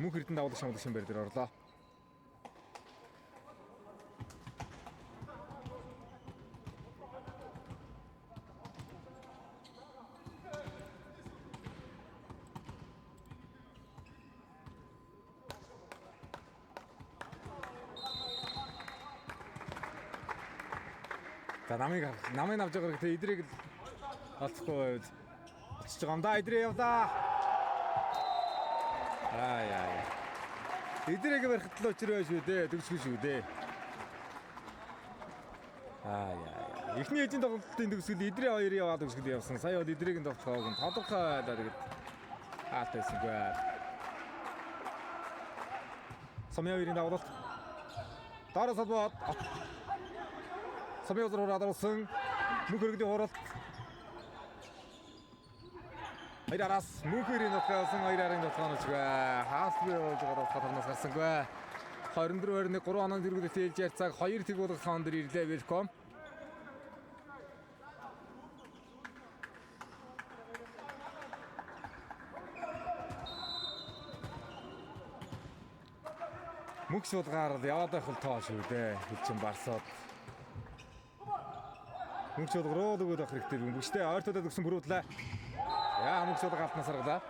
Speaker 1: Мөнх эрдэнэ давуулах шамдаг шимбэр дээр орлоо. За намыг авч байгаа гэхдээ эдрийг л олцохгүй очиж байгаа юм да. Эдрээ явлаа. Яа. Эдрийг барихт л очроо шүү дээ. Төгсгөө шүү дээ. Яа. Эхний эжийн тоглолтын төгсгөл эдрээ хоёрын яваад төгсгөл явсан. Сая бол эдрийг нь тоглохоог нь тодорхой байлаа тэгээд хаалтайсангүй. Сумын хоёрын давуулт. Дараа салбаад Сумын узар хураад орсон. Мөнх өргөдийн хуралт. 2-араас мөнх өрийн нутгаас 2-арын нутгаанч бай. Хаасгүй болж байгаа хатарнаас гарсангүй. 24-21 3 оноо дэргүүлэлт ээлж ярьцааг 2 тэг болох хаан дээр ирлээ. Welcome. Мөнх чуулгаар яваад байх л тоо шүү дээ. Хилчин барсаад. Мөнх чуулга руу өгөөд авах хэрэгтэй юм. Бүгдээ ойртоод өгсөн бүрүүдлээ. Яа мөнх чуулга алтнаас гаргалаа.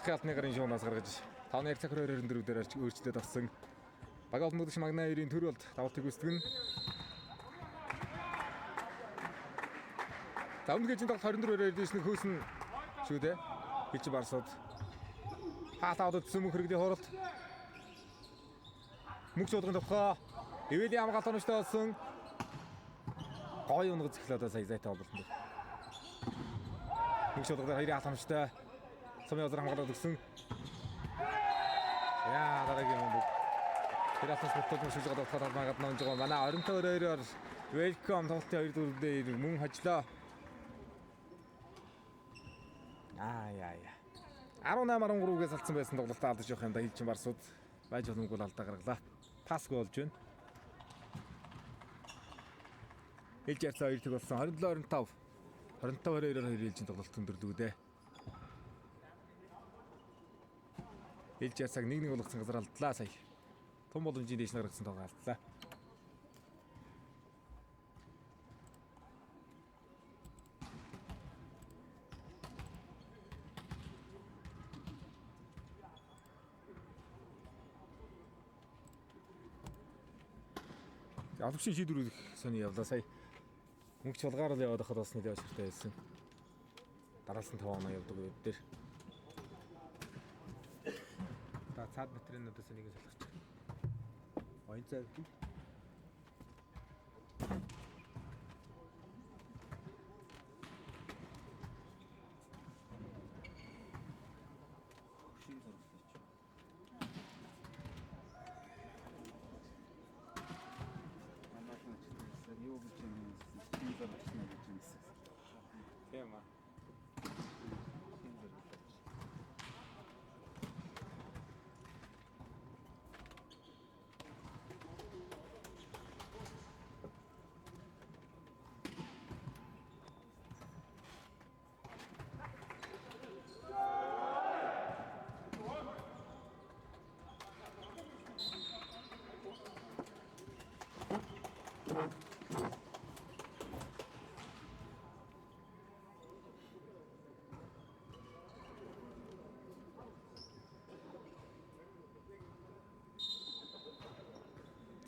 Speaker 1: Халтны гарын шуунаас гаргаж 5-2-24 дээр өөрчлөлт авсан. Бага олон мөдөш магна 2-ын төр болд давалтыг үстгэн. Давмгийн тоглолт 24-ээр дэшний хөөсөн шүү дээ. Хилч барсууд. Хаалтаад өдсөн мөнх өргөдийн хуралт. Мөнх чуулгын тохоо Эвэли амгаалт онцтой болсон. Гой унгаж эхлээд сая зайтай болон дээр. Мөнх чуулгад хоёрын хаалтамжтай. Сумын узар хамгаалаад өгсөн. Яа дараагийн юм. Тэрээс бүтэн шилж гадаад хадаад нонж байгаа. Манай оронтой өрөөр welcome тоглолтын 2 дээр мөн хажлаа. Яа. 18-13-ээс алдсан байсан тоглолтод алдаж явах юм да хилчин барсууд байж боломгүй алдаа гаргалаа. Пасгүй болж байна. Хилж ярьцаа 2 тэг болсон. 27-25. 25-22-оор 2 хилжин тоглолт өндөрлөгдөө. Хилж ярьцааг 1-1 болгосон газар алдлаа сая. Том боломжийн дэш гаргасан тоглолт алдлаа. Албашийн шийдвэрүүд сони явлаа сая. Мөнх чуулгаар л яваад хахад бас нэлээд ашигтай байсан. Дараалсан 5 оноо явдаг үед дээр. За цаад материалуудаас нэг нь салгаж. Оюун цай гэдэг.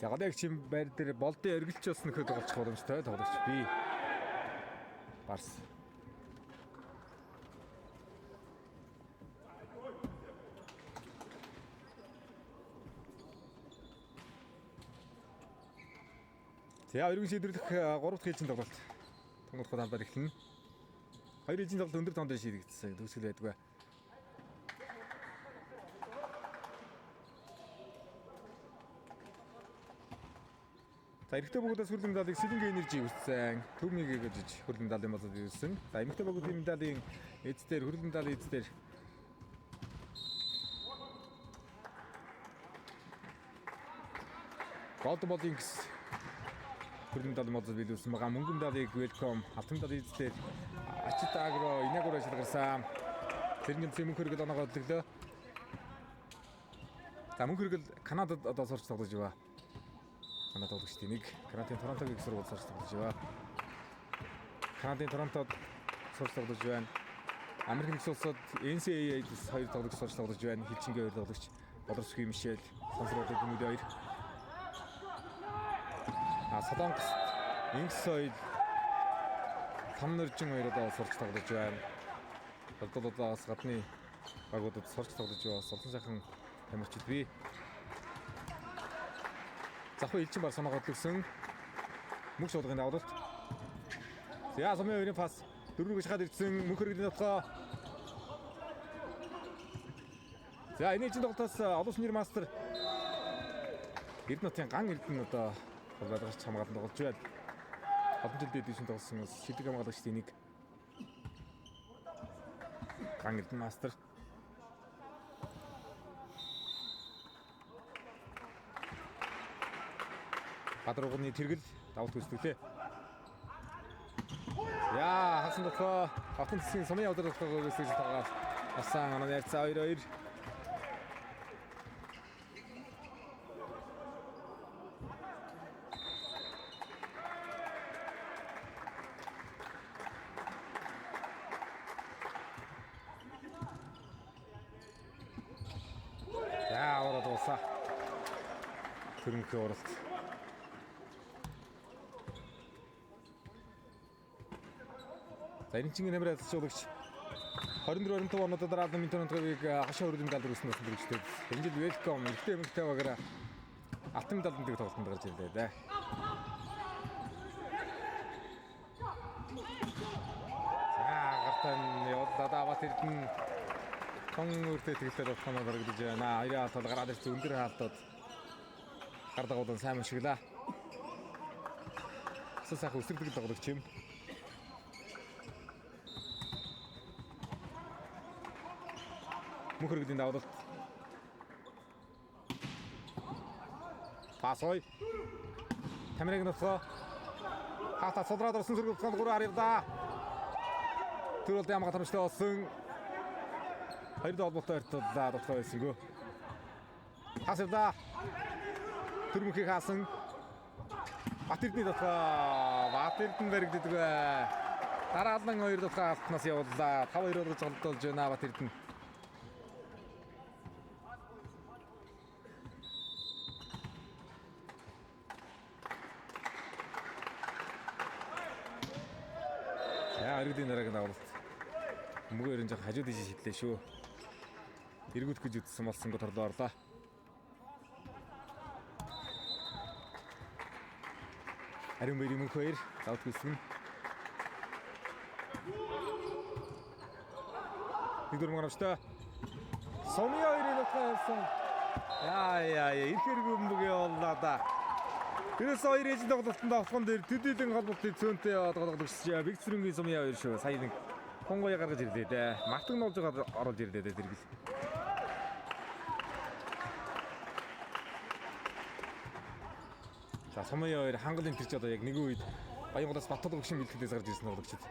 Speaker 1: За голын агчийн байр дээр болдын эргэлж бас нөхөд тоглох боломжтой тоглогч бий. Барс. За өргөн шийдвэрлэх 3 дахь ээлжийн тоглолт. Томгот хамтаар эхэлнэ. 2 ээлжийн тоглолт өндөр тоонд шийдэгдсэн. Төгсгөл байдгүй. За эрэгтэй богдоос хөрлийн медалийг Сэлэнгэ энержи үүссэн. Төмийг гэж хөрлийн медалийн болоод ирсэн. За эмэгтэй богдын медалийн эцдэр хөрлийн медалийн эцдэр Голден Боллингс хөрлийн медалийн болоод биелүүлсэн байгаа. Мөнгөн медалийг Welcome алтан медалийн эцдэр Ачит Агро Инагура шалгарсан. Тэрнгийн мөнх хөргөл оноогоо төглөө. За мөнх хөргөл Канадад одоо сурч тоглож байгаа. Канада тоглогчдын нэг Канадын Торонтогийн сургууль сурч тоглож байгаа. Канадын Торонтод сурч тоглож байна. Америк нэгдсэн улсад NCAA-д 2 тоглогч сурч тоглож байна. Хилчингийн 2 тоглогч Боловсргүй Мишель, Сонсролын Хүмүүд 2. Солонгос Инкс соёл Тамноржин 2 одоо сурч тоглож байна. Болдолоос гадны багуудад сурч тоглож байгаа Солон сайхан тамирчид бий. Захуу элчин бар соноогод лгсэн мөнх шуудгын давлалт. За сумын өрийн пас дөрвөг шахаад ирсэн мөнх хөргөлийн нотгоо. За энэ чинь тоглолтоос олон нэр мастер Эрдэнэтийн ган Эрдэнэ одоо гарч хамгаалан тоглож байна. Олон жил дэдвшин тоглосон шидэг хамгаалагчдын нэг ган Эрдэнэ мастер. Бадруугны тэргэл давалт үүсгэлээ. Яа хасан дотоо хатан засгийн сумын явдал дотоо өсөж байгаа. Асан анаа ярьцаа 2-2. За ороод уусаа. Төрөнхөө уралт. За энэ чинь нэмэр ялцуулагч 24-25 оноод дараагийн минутын онцгойг хашаа өрөөний медаль өргөсөн болсон дэрэгчтэй. Энэ жил Welcome эртний эмэгтэй багаараа алтан медальд тоглолтод гарч ирлээ дээ. За гартан явуулаад аваад ирдэн хон өртөө тэгэлээр болохоо гаргаж байна. Хоёрын хаалт бол гараад ирсэн өндөр хаалтууд гардагуулан сайн мшиглаа. Өсөж сайхан өсөрдөг тоглогч юм. Мөнх хөргөлийн давлалт. Пасой. Тамирыг нөхөө. Хата содроод орсон зэрэг цол 3 харьяа. Төрөлд ямаг тарамжтай болсон. Хоёр долбоотой өртөлдөө дотоо байсангүй. Хасавда. Төрмөхийг хаасан. Батэрдний дотоо Батэрдэн баригддаг бай. Дараалан 2 дотоо алтнаас явууллаа. 5-2 болж голдолж байна Батэрдэн. Аригдын дараагийн давалт. Мөнгөөр энэ жоо хажууд ижи шидлээ шүү. Эргүүлэх гэж үтсэн болсонго торлоо орлоо. Ариун бэрийн мөнх хоёр давт гүсгэн. Нэгдүгээр мөнгөөрчтэй. Сумын хоёрын утгаарсан. Яа ирэхэргүй мөнгөө боллоо да. Тэрээс хоёр ээжийн тоглолтод авсан дээр төдийлэн холбоотой цөөнтэй тоглогч Бигцрэнгийн сумын хоёр шүү. Сая нэг хонгой гаргаж ирлээ дээ. Мартан нуулж оруулж ирлээ дээ тэргэл. За сумын хоёр хангалын тэрч одоо яг нэгэн үед Баянгуудаас Баттал өгшин бэлтгэдээс гарч ирсэн тоглогчид.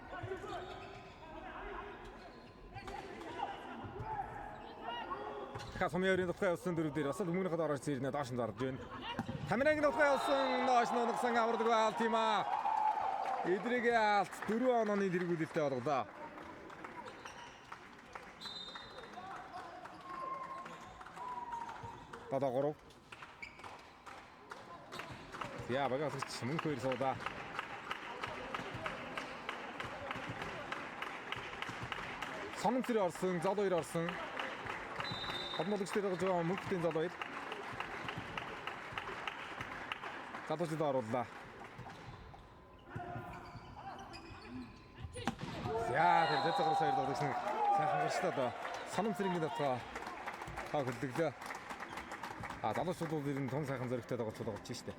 Speaker 1: Сумын хоёрын дотгой явсан дөрөв дээр бас мөнгөний орооч ирнэ доош нь зарж байна. Тамирыг дотгой явсан доош нь унагсан авардаг алт юм аа. Эдрийг алт 4 онооны дэргүүлэлтэд болголоо. Бада 3. За багасч мөнх хоёр суудаа. Санамсэр орсон, зал хоёр орсон. Хомнологч дээр байгаа жоо мөнхтийн зал хоёр. Залуучууд орууллаа. За тэр зэцгэр сая дуудсан сайхан гарчлаа доо. Санамсэрийн давтгаа хөлдөглөө. Залуучууд ер нь тун сайхан зөрөгтэй байгаа ч болж штэ.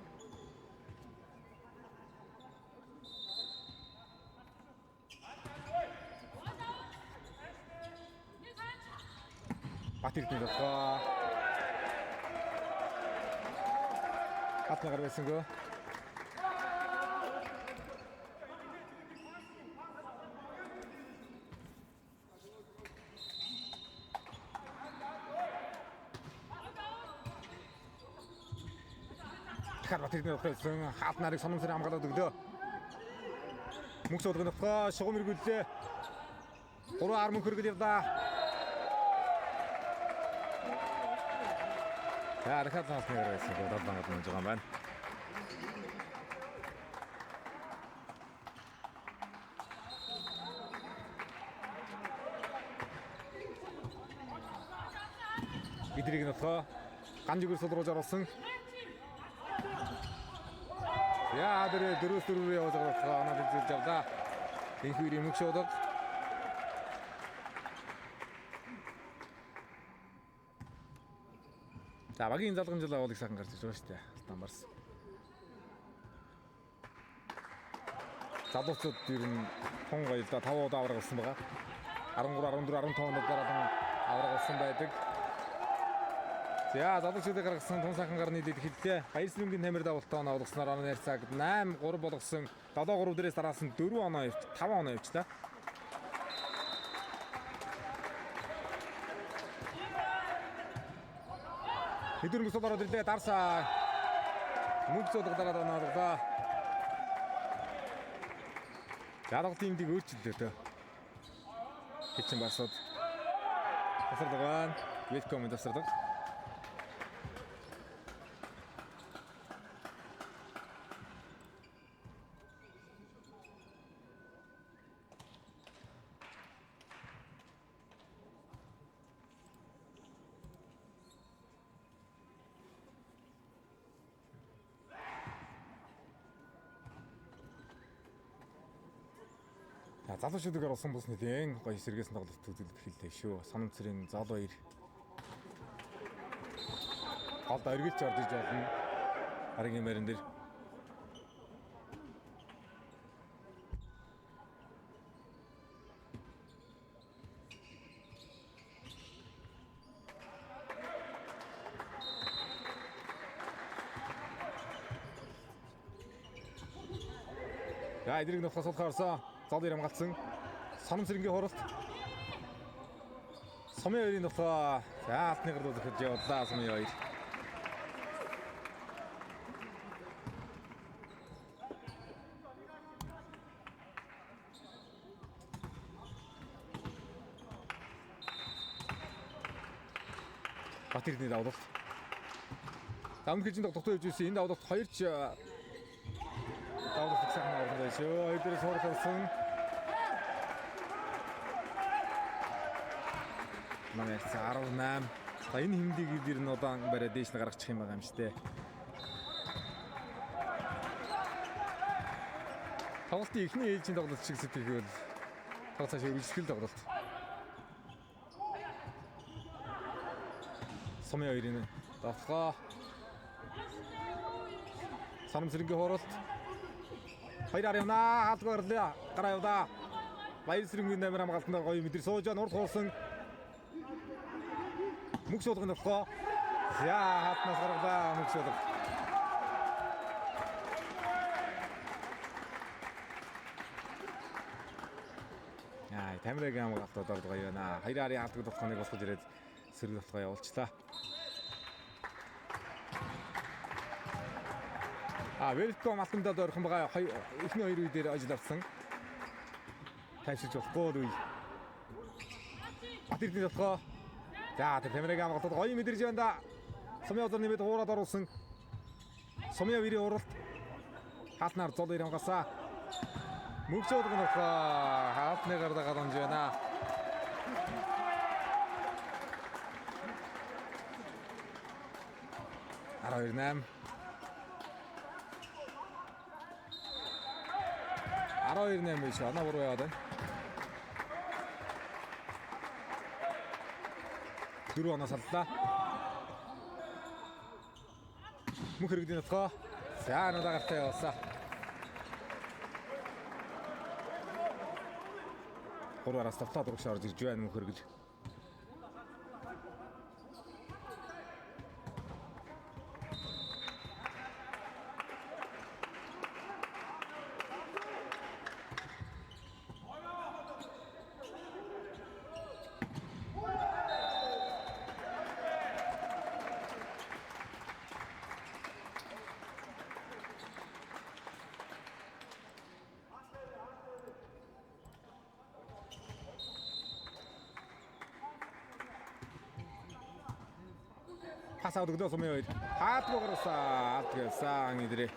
Speaker 1: Батэрдний давтгаа. Хатнагаар байсангүй. Батэрдний давтгаа хаалт нарыг санамсар хамгаалаад өглөө. Мөнх суулгын давтгаа шугам эргүүллээ. 3 мөнх хөргөл явдаа. За дахиад хаалтнаар байсан бодоод байгаа юм жаа байна. Идрийг нөхөө ганжигэр сулруулж оруулсан. Яа дөрөв явж байгаа анаад үзэж явдаа. Их үри мөнх шуудаг. За багийн залгамжил авалыг сайхан гарч ирж байгаа шүү дээ. Стамбарс. Залуучууд ер нь тун гоёлда 5 удаа аврагсан байгаа. 13, 14, 15 онд дараадан аврагсан байдаг. За залуучуудыг гаргасан тун сайхан гарны дэд хэллээ. Баярсүрэнгийн тамир давалтаа оноо олгосноор оноо ярьцаг 8-3 болгосон 7-3 дээрээс дараас нь 4 оноо явж 5 оноо явчлаа. Хэдэн мөс ороод ирлээ дарсаа. Мөнх цолго дараад онооглоо. Жаргал тимдийг өөрчилдөө төө. Хичин басууд. Тасардаг. Welcome тасардаг. Залуучуудыг оруулсан бүс нэгэн гоё сэргээс тоглолт үзүүлэх хэлтэй шүү. Санамцрын зал хоёр голд оргилж орж иж болно. Харин мэрэн дээр яа эдрийг нөхөс суулгаарсан. Зал ирам галцсан. Санамсрынгийн хуралт. Сумын хоёрын нөхөө яалтны гэрдүүд өгч явууллаа сумын хоёр. Батэрдний давлалт. Дамжин тогтоо явж ирсэн. Энэ давлалт хоёрч давлалт сайхан авсан байж шүү. Хоёр дээрээс хурал орсон. Намайг 18. За энэ хэмдийг ер нь удаан бариад дээш нь гаргачих юм байгаа юм шүү дээ. Тоглолтын эхний ээлжийн тоглолт шиг сэтгэлгүй бол тоглолт цаашаа үргэлжлэх тоглолт. Сумын хоёрын давхаа. Санамсрынгийн хуралт. Хоёр явнаа. Хаалга орлоо. Гараа явдаа. Баярсүрэнгийн намир хамгаалтанд гоё мэдрэг сууж байгаа. Урд хуулсан. Мөнх суулгын давхаа. Яа хатнаас гаргалаа мөнх суулга. Яа тамирыг хамгаалтад ордог гоё байна. Хоёр ари хаалгыг давхааныг босгож ирээд сэрэг давхаа явуулчлаа. Welcome алтандад орхон байгаа эхний хоёр үе дээр ажил авсан. Тайшилж болохгүй үе. Батэрдний давхаа. За тэр тамирыг хамгаалтад гоё мэдэрж байна да. Сумын озор нэмээд хуураад оруулсан. Сумын хоёрын уралт. Хаалтнаар зол ир хамгаалсан. Мөнх чуулган нөхөө хаалтны гардаг гадамж байна. Арай нэм. Арай нэм биш анаа буруу яваад байна. 4 оноо саллаа. Мөнх хэрэгдийн нөхөө. За надагартай явуулсан. 3 араас тавтаад урагш орж ирж байна мөнх хэрэгэл. Хасаад өгдөө сумын үед хаалтгүй гаргасан алт идрээ.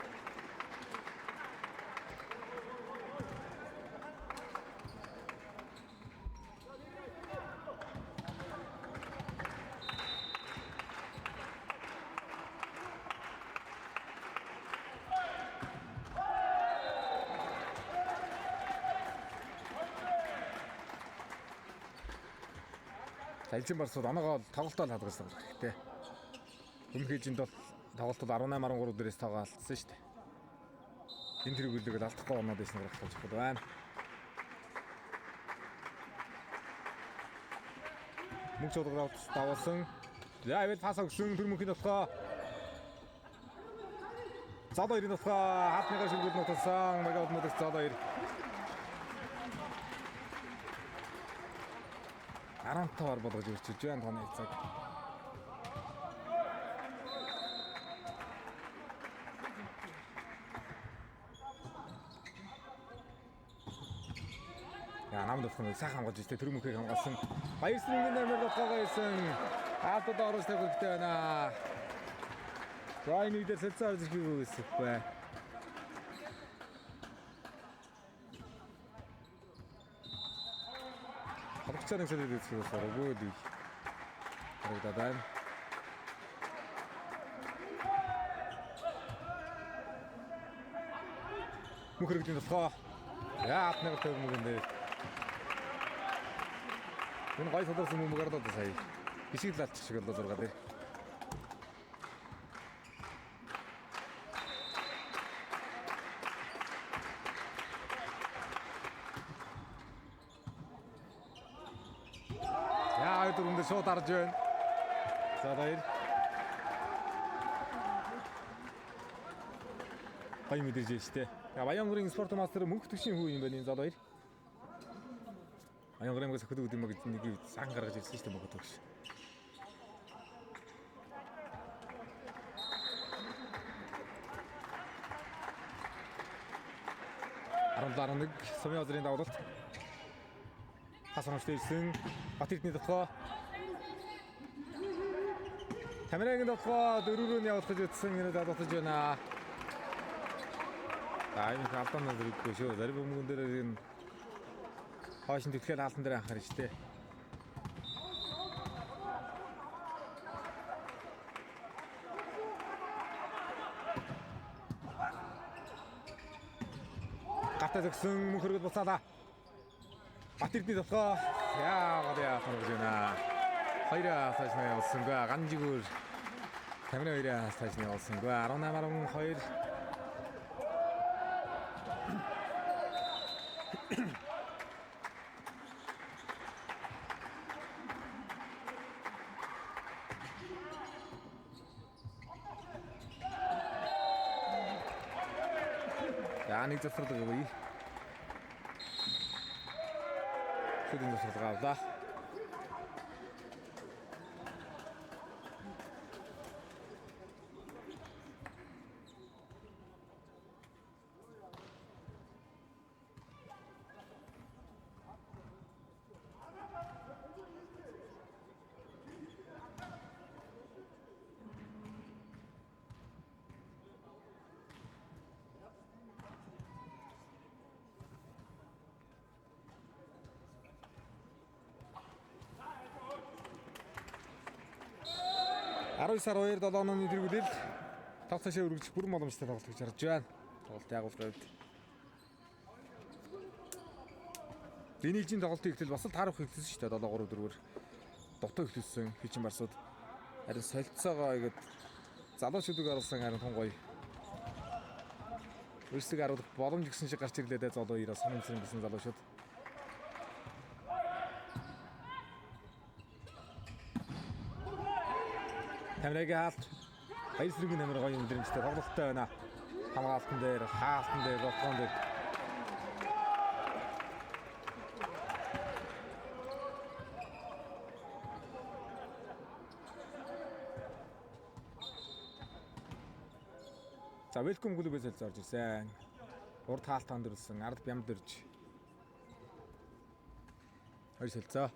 Speaker 1: Салжин барсууд оноогоо тоглолтоо хадгалсан хэрэгтэй. Өмнөх ээлжинд бол тоглолтод 18-13 дээрээс тагаа алдсан шүү дээ. Энэ тэрийг үлдээгээд алдахгүй оноод байсан гарах болж байна. Мөнх чуулган давуулсан. За ивэл пас өгсөн тэр мөнхийн нутгаа. Зад хоёрын нутгаа хаалтныгаар шилгүүд нутсан. Магад модох зад хоёр. 15-аар болгож өрчөж байна тооны цаг. Намд өгсөн сайхан хамгаалж ирсэн тэр мөнхийг хамгаалсан. Баярсан нэмэр дотоогоо ирсэн. Хаалтад орж тавьдаг байна. Райны дээр сэлцээр зэрэг үүсэх бай. Хавцаар нэг сэлээд үзэх sorгоо дий. Харагдаад байна. Мөнх хэрэгдийн дотоо. Яат нэг төв мөнгөн дээр. Энэ гой солирсон юм гараад одоо сая. Бишиг лалчих шиг болоо 6 дээр. Яа, дөрөндөө шууд арж байна. За баяр. Бай мэдэрж штэ. Баянгарын спорт мастер мөнх төвшин хүү юм байна энэ зал баяр. Баянгарын сохид үгүй юм гэж нэг сан гаргаж ирсэн шүү дээ мөнх төвш. Арамлаарныг сумын озрын давуулалт. Хасанч дээрсэн Батэрдний дотоо. Камерагийн дотоо дөрөврөө нь явуулж үзсэн энэ даатгаж байна. Энэ халтан зэрэггүй шүү. Зарим хүмүүн дээр энэ хойшин тэтгэл хаалтан дээр анхаарч штэ. Гартаа зөксөн мөнх хэрэгэл буцаалаа. Батэрдний дотоо яагаад яах вэ наа. Хоёроо цаашаа явуулсангүй. Ганжигүр камера хоёроо цаашаа явуулсангүй. 18-12 Яник засвардаг бай. Шүдэн засвардаг авлаа. 19-2-7 оны тэргүүлэл тав цаашаа үргэлжлэх бүрэн боломжтой тоглолт гэж харж байна. Тоглолт ягуулгын хувьд. Эний жилийн тоглолтын ихтэл бас л таарах ихлсэн шүү дээ. 7-3-4-өр дутуу ихлсэн Хүчин Барсууд. Харин солилцоогоо игээд залуучуудыг оруулсан харин гоё. Өөрсдөө харуулах боломж гэсэн шиг гарч ирлээ дээ золоо 90-аас санамсрын гэсэн залуучууд. Тамирагийн хаалт баяр сэргийн тамир гоё өдрөмжтэй тоглолттой байна. Хамгаалтан дээр, хаалтан дээр, голтгон дээр. За welcome клубээс л зорж ирсэн. Урд хаалтан дөрөлсөн, ард бям дөрж. Хоёр солилцоо.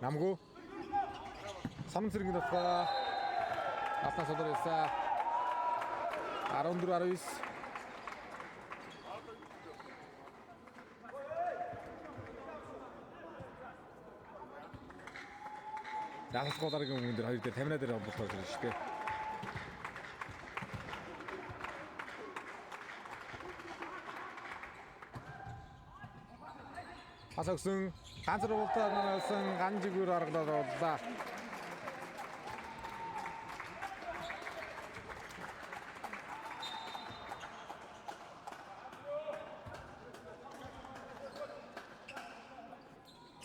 Speaker 1: Намгу Самцэргийн дотоо Алтан содорьясаа 14-19 Дахад голаргийн өмнө дээр хоёр дээр тамина дээр болтоо гэж шүү дээ. Хасагсан ганцар болтоо нөөсөн ганжигүр аргалаад боллаа.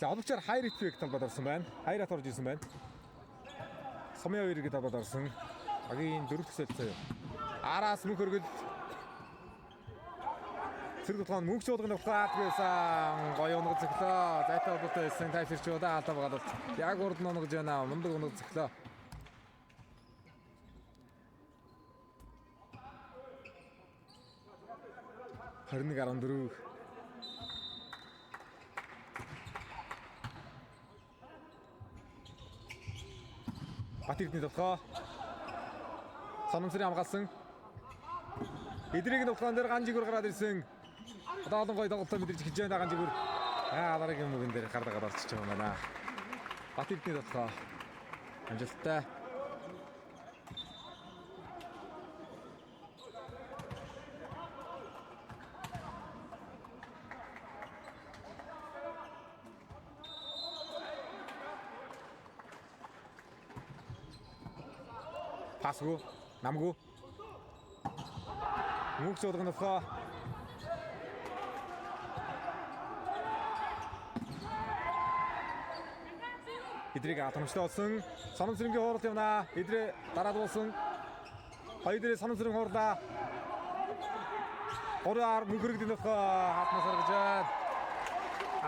Speaker 1: За одоочаар хайр эффект талбад орсон байна. Хайрат орж ирсэн байна. Сумын хоёрыг талбад орсон. Агийн 4 дахь солилцоо юу. Араас мөнх хөргөл. Цэрэг толгойн мөнх чуулганы ухаад байсан. Гоё онгод зөглөө. Зайтай болтой байсан. Тайфирч удаа алдаа багалт. Яг урд нь онгож байна. Мундаг онгод зөглөө. Харин 14 Батэрдний толгой. Санамсрын хамгаалсан. Эдрийг нь ухаан дээр ганжигүр гараад ирсэн. Одоо олон гоё тоглолтоо мэдэрч хийж байна ганжигүр. Дараагийн мөгөн дээр гардагаад орчиж байгаа юм байна. Батэрдний толгой. Амжилттай. Пасгу, намгу. Мөнх чуулганы тухай. Эдрийг атамжтай болсон. Санамсрынгийн хоорол явна. Эдрээ дараад болсон. Хоёр дээрээ санамсрын хоорлаа. Гороор мөнхөргөдний тухай хатнаас гаргаж байна.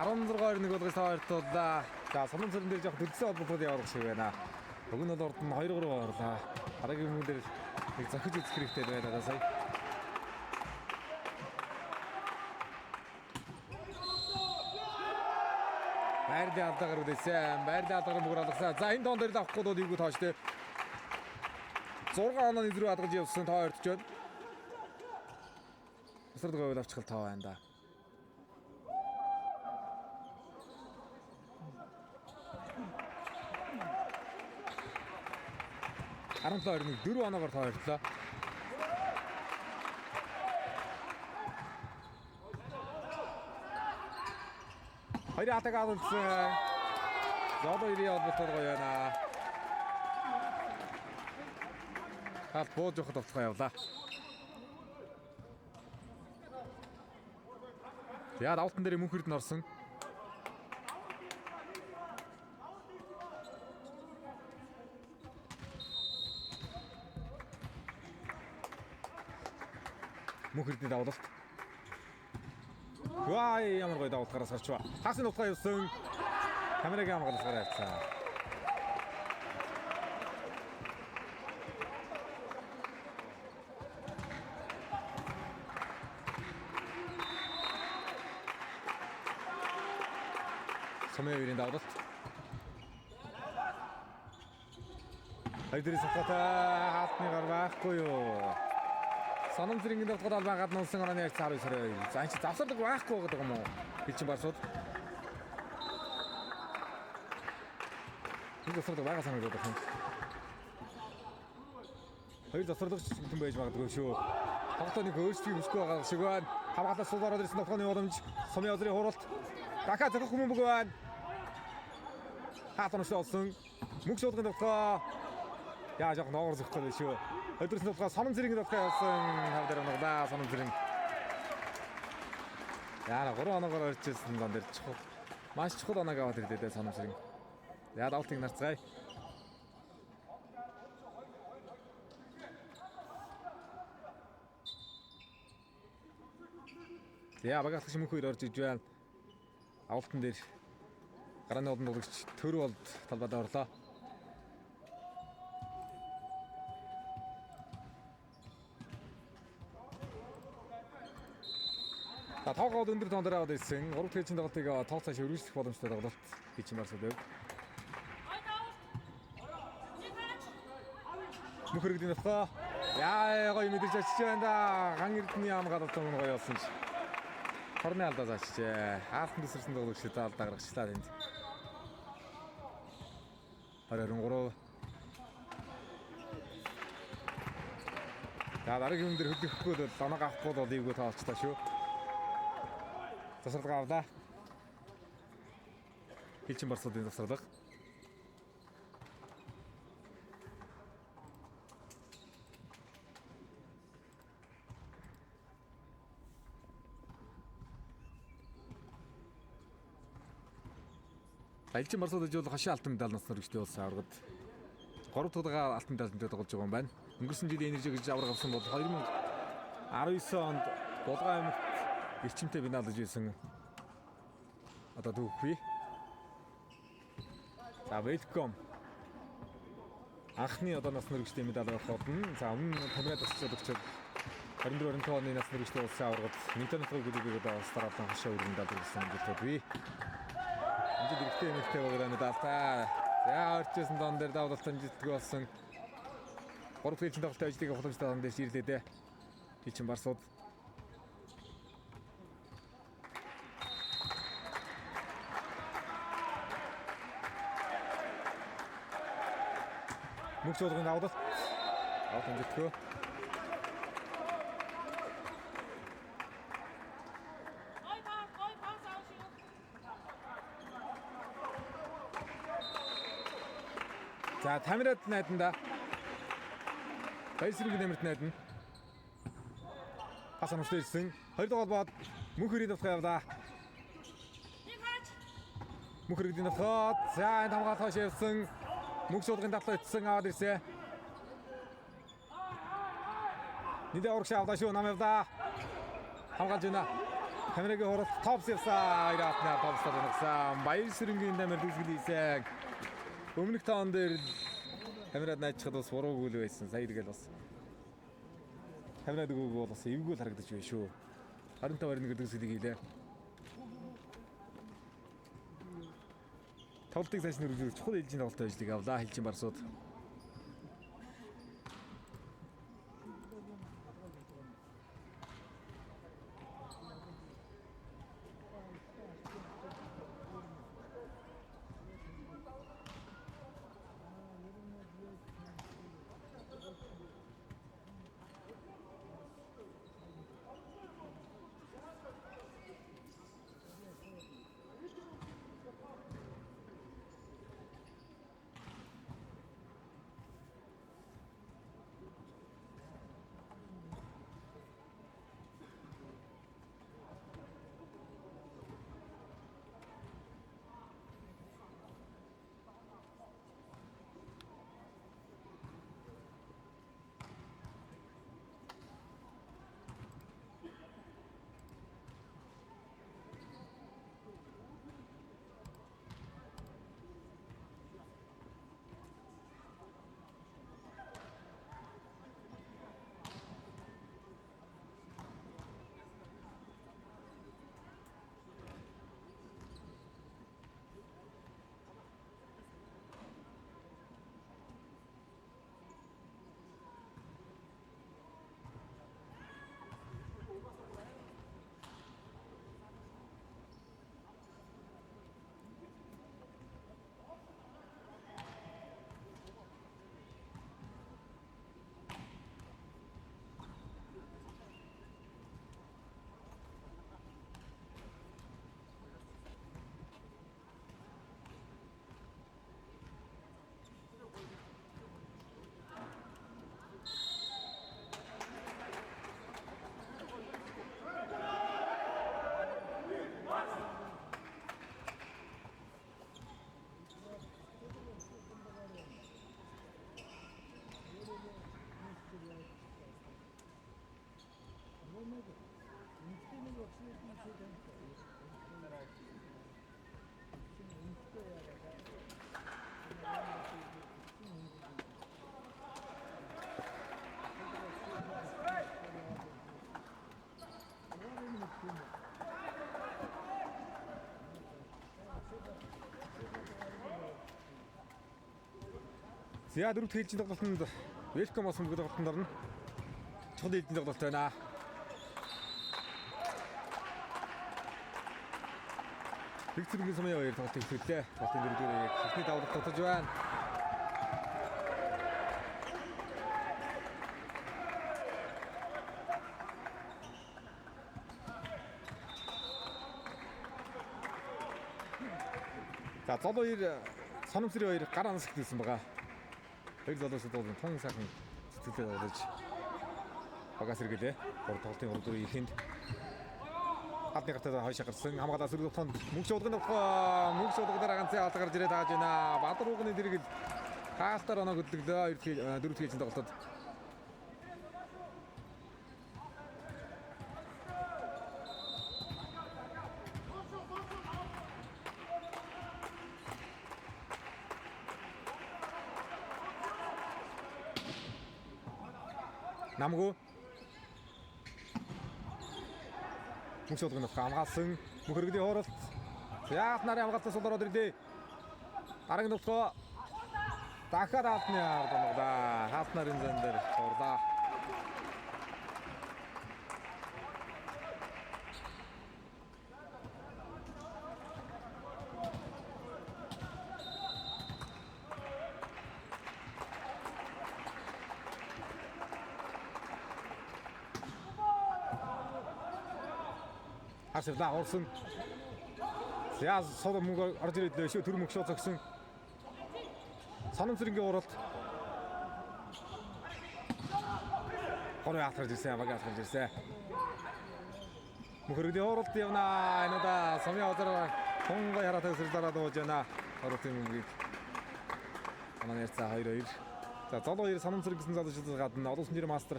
Speaker 1: 16-21 болгож таваарт боллаа. За санамсрын дээр жоох төрсөн холбоотой явах шиг байна. Уг нь бол урд нь 2-3 орлаа. Дараагийн мөн дээр нэг зохиж үзэх хэрэгтэй байна сая. Байрны алдаагаар үлээсэн. Байрны алдаагаар мөр алгасан. За энэ доон дээр авахгүй бол ийгүү тоочтой. 6 оноо нэзрүү алгаж явсан тоо ордож байна. Өсрөд говьл авчихал тоо байна да. Арантлаа 4 оноогоор тоо ордлоо. Хоёрын атаг авалцсан. Золоо 90 холбоотой гоё байна. Хал бууж явахд болцгоо явлаа. Тэгээд давтан дээр мөнхөрд нь орсон. Мөнхөрдний давлалт. Вай ямар гоё давлт гараас гарч ба. Хасын утгаа явсан. Камерагийн хамгаалалт гараа явцсан. Сумын хоёрын давлалт. Хоёрын сухатай хаалтны гар байхгүй юу? Санамсрынгийн давтгал албан гадна унсан орооны ярьц 12-2. За энэ завсардаг байхгүй гэдэг юм уу? Хэлчин барсууд. Энэ завсардаг байгаа санагдаад байна. Хоёр завсарлагч хүн байж магадгүй шүү. Тоглолтын өөрчлөлт хүсэхгүй байгаа шиг байна. Хамгаалалт сул ороод ирсэн тоглооны уламж Сумын озрын хуралт. Дахиад зохих хүмүүн бүг байна. Хаалтан олсон. Мөнх шуулгын тоглоо. Яа жоох ноогор зөх гэдэг шүү. Өдрөөс нь болохоор сонон зэргийн тоглоо явсан. Хав дээр оноглаа сонон зэрэг. Яа 3 оноогоор орчихсон дан дээр чухал. Маш чухал оноог аваад ирлээ сонон зэрэг. Яа давтыг нарцгаая. Яа багаас шиг мөнх хоёр орж иж байна. Авалтан дээр гарааны олонд дуулагч төр болд талбайд орлоо. Тоогоод өндөр тоон дээр аваад ирсэн. 3 дахь хэвчийн тоглолтыг тоог цааш өргөжлөх боломжтой тоглолт гэж марсаад байв. Мөнх өргөдийн нөхөө. Яа гоё мэдэрч очиж байна да. Ган эрдний хамгаалалт нь гоё болсон ч. Хорны алдаа заачжээ. Хаалтан төсөрсөн тоглогч алдаа гаргачлаа тэнд. 23. За дараагийн юм дээр хөдлөхгүй бол оноо авахгүй бол ивгүй тоолчлаа шүү. Засварлага авлаа. Хэлчин барсуудын засварлага. Хэлчин барсууд ажил хашийн алтан медаль нас нэрчтэй болсон аврагд 3 дахь алтан медальтай тоглож байгаа юм байна. Өнгөрсөн жилийн энержи гэж авраг авсан бол 2019 онд Булган аймагт эрчимтэй финалж байсан. Одоо түүхгүй. За welcome. Анхны одоо нас нэрчтэй медаль авах болно. За өмнө камерад тасцуулагч 24 оны нас нэрчтэй улсын аврагд интернет гүйлгийг одоо стараалан хашаа өргөн медаль гэсэн зүйлтэй. Энд дэрэгтэй нэртэй байгаа медальтай. За орчсон дон дээр давлалтан житгүү болсон. 3 дахь хэлцэн тоглолтын ажлыг хуламжтай дан дээр ширлээ дээ. Хэлчин барсууд. Мөнх шуулгын давлалт. Давлалтан житгүү. За тамирад найданда. Баясрын нэмэрт найдана. Хасан устай ирсэн. 2 дугаар бод мөнх өрийн давтгаа явлаа. Мөнх өрийн давтгаа. За энэ хамгаалах хойш явсан. Мөнх шуулгын давтгаа ицсэн аваад ирсэн. Нидэ урагш авлаа шүү нам явлаа. Хамгаалж байна. Камерагийн хурал топс явсан. Иратна топс тавсан. Баясрынгийн нэмэр дүсгэлээсэн. Өмнөх таон дээр камерад найзчад бас буруугүй л байсан. Сая тэгэл бас камерад өгөөг бол бас эвгүй л харагдаж байна шүү. 25-21 дэсгэлийг хийлээ. Тоглолтыг сайжны үргэлжлүүлж чухал хэлжийн тоглолтын ажлыг авлаа. Хэлжийн барсууд. За дөрөвт хэлжийн тоглолтод welcome болсон бүгд тоглолтод орно. Чухал хэлжийн тоглолт байна. Тэгцэргийн сумын хоёр тоглолт эхлүүлээ. Тоглолтын дөрөвдүгээр ихний давлт тогтож байна. За зол хоёр санамсрын хоёр гар анас хэлсэн байгаа. Хоёр залуучууд бол тун сайхан сэтгэлдээ болж багаас иргэлээ. Тоглолтын 3-4 ихэнд хатны гартаа хойшоо гарсан. Хамгаалаа сөрөг тоглоонд мөнгө шуудгаар ганцхан алт гарч ирээд хааж байна. Бадар уугны дэргэл хаалтаар оноо хөдлөглөө. 4-р хэлжийн тоглолтод намгүй мөнгө шуудганд хамгаалсан мөхөргөлийн хооролт яат нарын хамгаалтаас ороод ирлээ. Дараагийн тоглоо дахиад хаалтны ард оноглаа. Хаалт нарын зан дээр орлаа. Асвла орсон. Яа сод мөнгө орж ирэдлээ шүү төр мөнгө шоо зогсон. Санамсрынгийн уралт. Хорой ахарж ирсэн, багаас гарч ирсэн. Мөхөргөлийн уралт явна. Энэ да сумын озор хонгой хараад өсөрлөөрөө дууж байна. Хоротын мөнгийг. Манай нэрцээ 2-2. За зол хоёр санамсрын гэсэн залуучуудаас гадна олон сүнжир мастер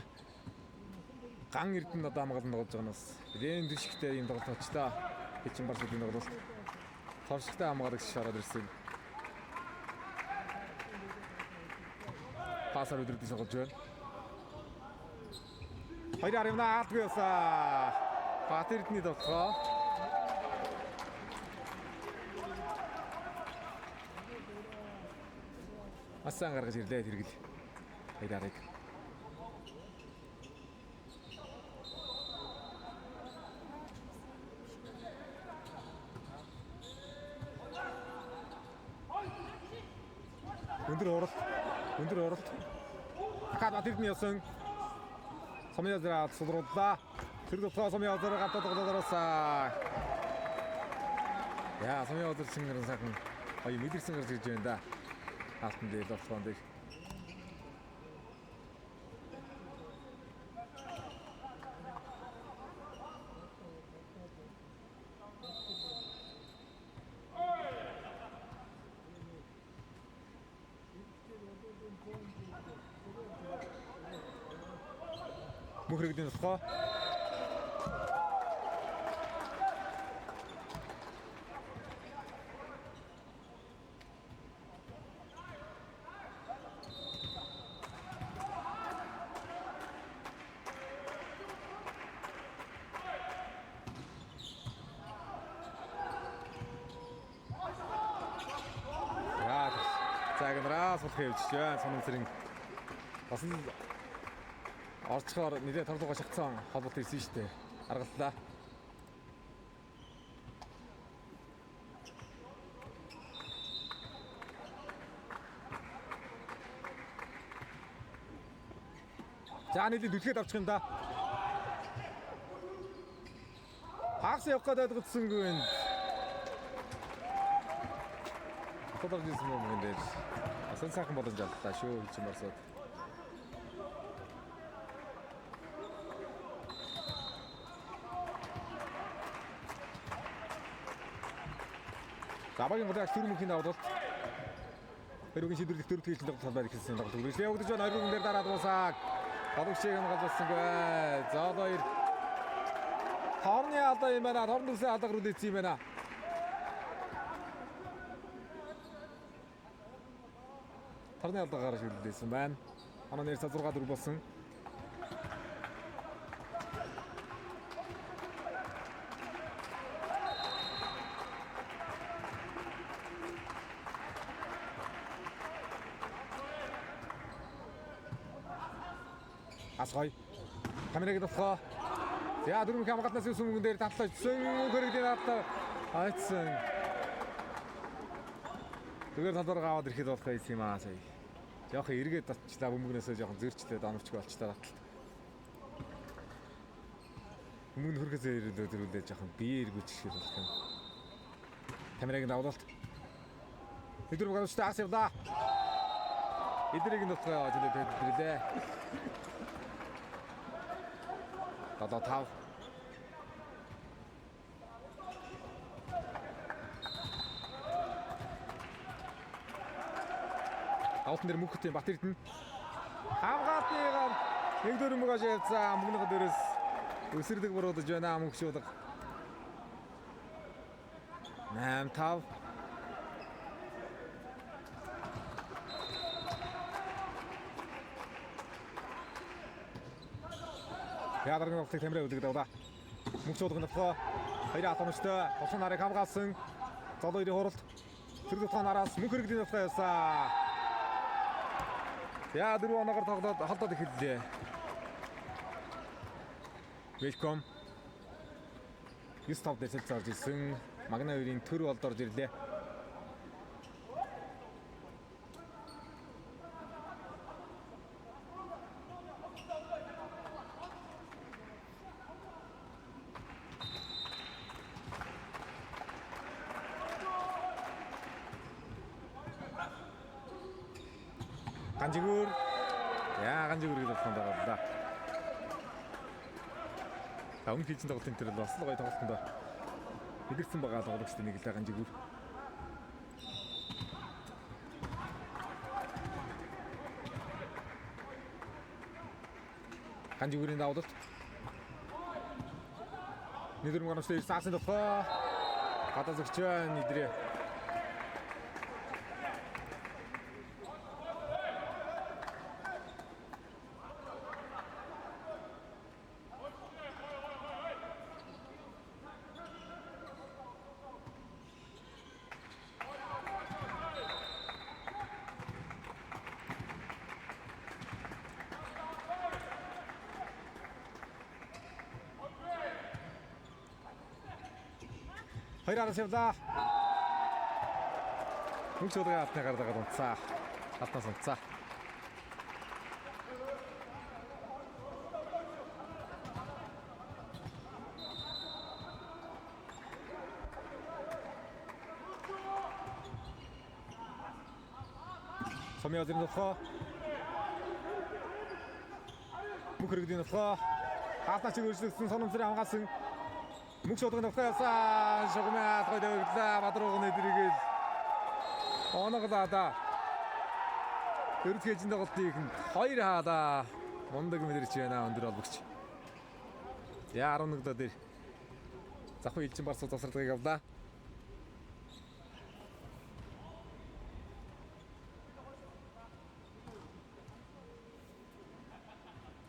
Speaker 1: ган эрдэнэ одоо хамгаалан тоглож байгаа нас. Рээн дэшигтэй юм тоглолт очлоо. Хэчин барсуудын тоглолт. Торшигтай хамгаалагч ороод ирсэн. Пасаар өдрөдөө тоглож байна. Хоёр аривна аалтгүй басаа. Батэрдний тоглоо. Асан гаргаж ирлээ тэргэл. Хоёр ариг. Өндөр оролт. Хаад батэрдний явсан. Сумын язраа сулрууллаа. Тэр дотор сумын язраа гатаа тоглооросаа. Яа, сумын язраа шингэрэн сайхан гоё мэдэрсэн гарч ирж байна да. Хаалтан дээр тоглоом дээр. Мөхөргөлийн тусгай. Загнараа сулх явж байна. Санамсрын бас л орцгоор нэлээд торлогоо шатсан холболт ирсэн шүү дээ. Аргаллаа. За нэлээд дүлгээд авчих юм да. Хагас явах гэдэг ойлгоцсонгүй байна. Тодорхой юм юм дээр. Асан сайхан боломж алдлаа шүү хэлсэн барсууд. Забагийн гол төр мөнхийн давлт. Хэрвээ шийдвэрлэх төр тгийлсэн тоглолт ихсэн тоглолт үргэлжлээ явагдаж байна. Хоёр хүн дээр дараад дуусаад. Голөгчийг хамгаалсангүй. За хоёр. Хоорны алдаа юм байна. Хоорн төсөө алдаа гаруулсан юм байна. Тарны алдаа гараж ирлээсэн байна. Манай нэр 6-4 болсон. Асгой. Камерыг болохоо. За дөрөв хамгаалтнаас юусэн мөнгөн дээр татлажсан мөнгөрөгийн артаа айцсан. Тэгээд талбараа аваад ирэхэд болох юм аа сая. Жохон эргээд татчлаа бөмбөгнөөсөө жохон зөрчлээ донорчгүй болчлаа татлаа. Мөнгө хөргөс ирүүлээ жохон бие эргүүлчих шиг болох юм. Камерыг давуулалт. Эдгээр багштай ас явлаа. Эдрийг нь болохоо жишээ тэдрэлээ. Дадаа тав. Алтан дээр мөнхөтийн бат эрдэнэ. Хамгаалтныгаар нэг дөрөв мөнгө авцаа мөнгөний дээрээс өсөрлөг буруудаж байна мөнгө шуудаг. 8-5. Яадарны нухтыг тэмрээ үлддэг даа. Мөнгө шуудаг нөхөө. Хоёрын атомчтой толгой нарыг хамгаалсан. Зол хоёрын хуралд тэр тутгаан араас мөнгө хэрэглэн нөхөө ясаа. Яа дөрөв оноогоор тоглоод холдоод эхэллээ. Welcome. 9-5 дээр цэлцэж ирсэн. Магна хоёрын төр болд орж ирлээ. Ганжигүр. Яа ганжигүр гэж болох юм байна да. Өмнө хийсэн тоглолтын тэр бас л гоё тоглолтонд мэдэрсэн байгаа тоглогчтой нэг л ганжигүр. Ганжигүрийн давуулалт. Нэгдүгээр гоностой ирсэн тохоо. Гадаа зөгч байна идрээ. Хоёраараа сявлаа. Мөнгө шуудаг атны гардагаад унтцаа. Атнаас унтцаа. Сомёо зэмнөхөө. Мөнгө хэрэгдэн нөхөө. Хаалтаач өөрчлөгдсөн сономцрын хамгаалсан. Мөнгө шуудаг нөхөөсаа шугамаа тойдогдлаа бадруугны дэргээл оноглаа да. Өрөдгөөжин тоглолтыг 2 хаалаа. Мундаг мэдэрч байна өндөр олбогч. Яа 11 доо дээр Захуу Илчин барсуу засварлагыг авлаа.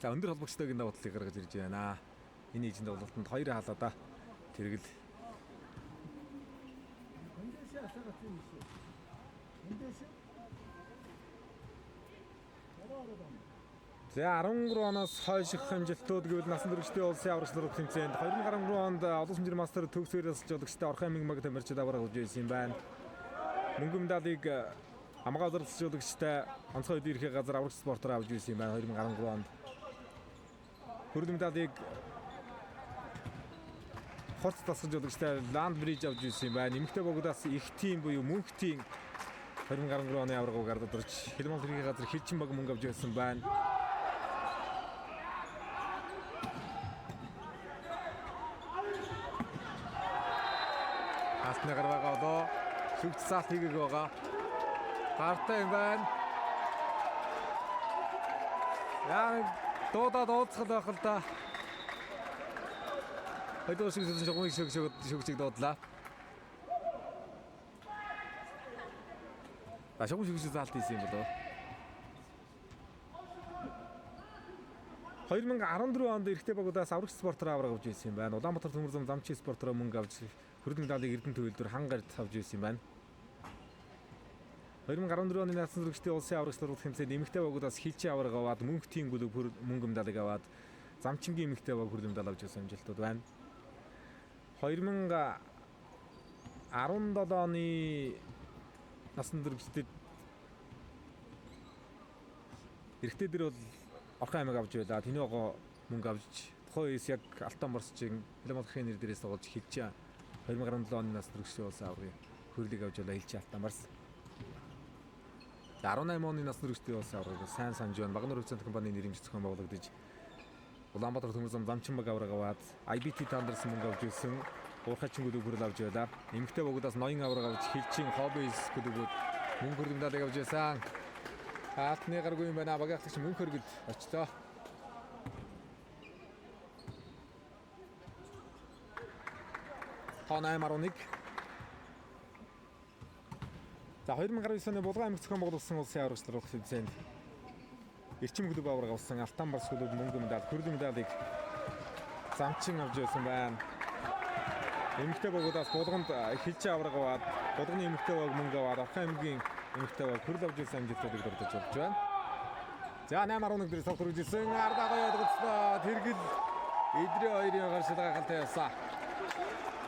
Speaker 1: За өндөр холбогчтойгийн давуу талыг гаргаж ирж байна. Энэ ижин тоглолтод 2 хаалаа да. Тэргэл. За 13 оноос хойш их хэмжилтүүд гэвэл насан туршидын улсын аврагч нар тэмцээнд 2013 онд олон хэмжээний мастер төгсгөөс жологчтой Орхон Мэг тамирчид авраг авч ирсэн юм байна. Мөнгө медалийг хамгаалал зорилгоч жологчтой онцгой үед ирэхээ газар аврагч спортоор авч ирсэн юм байна 2013 онд. Хүрэлэн медалийг Хорц тасгаж жологчтой Ланд Бриж авч ирсэн юм байна. Нэмэгтэй богдоос их тим буюу мөнх тим 2013 оны аврагыг гардад орж Хилмол хэргийн газар хэрчин баг мөнгө авч ирсэн байна. Хасны гарвага одоо шүгц саалт хийгээг байгаа. Гартай юм байна. Яа дуудаад ууцгал байх л да. Хоёрдугаар шүгцсэн шугчиг дуудлаа. Шугам шүгч заалт хийсэн юм болоо. 2014 онд эрэгтэй багуудаас аврагч спортоор авраг авч ирсэн юм байна. Улаанбаатар төмөрлөм замчин спортоор мөнгө авч хүрэлэн медалийг Эрдэнэ төвлөрд хангарт авч ирсэн юм байна. 2014 оны насан туршидын улсын аврагч сургууль тэмцээнд эмэгтэй багуудаас хилчийн авраг аваад мөнхтийн гүлэг мөнгө медалыг аваад замчингийн эмэгтэй баг хүрдэм медаль авч ирсэн амжилтууд байна. 2017 оны насан туршидад эрэгтэй дэр бол орхон аймаг авч байлаа. Тэний огоо мөнгө авч тухайн үеэс яг Алтан Борсчийн Илмолхын нэр дээрээс тоглож хилчийн 2017 оны насан туршидын улсын аврагын хөрлийг авч байлаа хилчийн Алтан Борс. 18 оны насны хүрээний улсын аврагыг сайн санаж байна. Багнуур хувьцааны компанийн нэрмж зохион байгуулагдаж Улаанбаатар төмөсөн замчин баг авраг аваад IBT Thunders мөнгө авч ирсэн. Уурхачин гүлэг хүрэл авч байлаа. Эмэгтэй багуудаас ноён авраг авч хилчийн Hobbies гүлэгүүд мөнгө хүрдэм медалийг авч ирсэн. Хаалтны гаргүй юм байна. Багийн ахлагч мөнгө хөргөд очлоо. Тоон 8.1. За 2019 оны Булган аймагт зохион байгуулсан улсын аврагч сургууль тэмцээнд эрчим клуб авраг авсан Алтан Борс клуб мөнгө медаль, хүрлийн медалийг замчин авч ирсэн байна. Эмэгтэй багуудаас Булганд хилчийн авраг аваад, Булганы эмэгтэй баг мөнгө аваад, Орхон аймгийн эмэгтэй баг хүрэл авч ирсэн амжилтуудыг дурдж болж байна. За 8.1 дээрээс тоглож ирсэн Ардаа гоё олгоцлоо. Тэргэл Идрээ хоёрын гаршил гайхалтай явсан.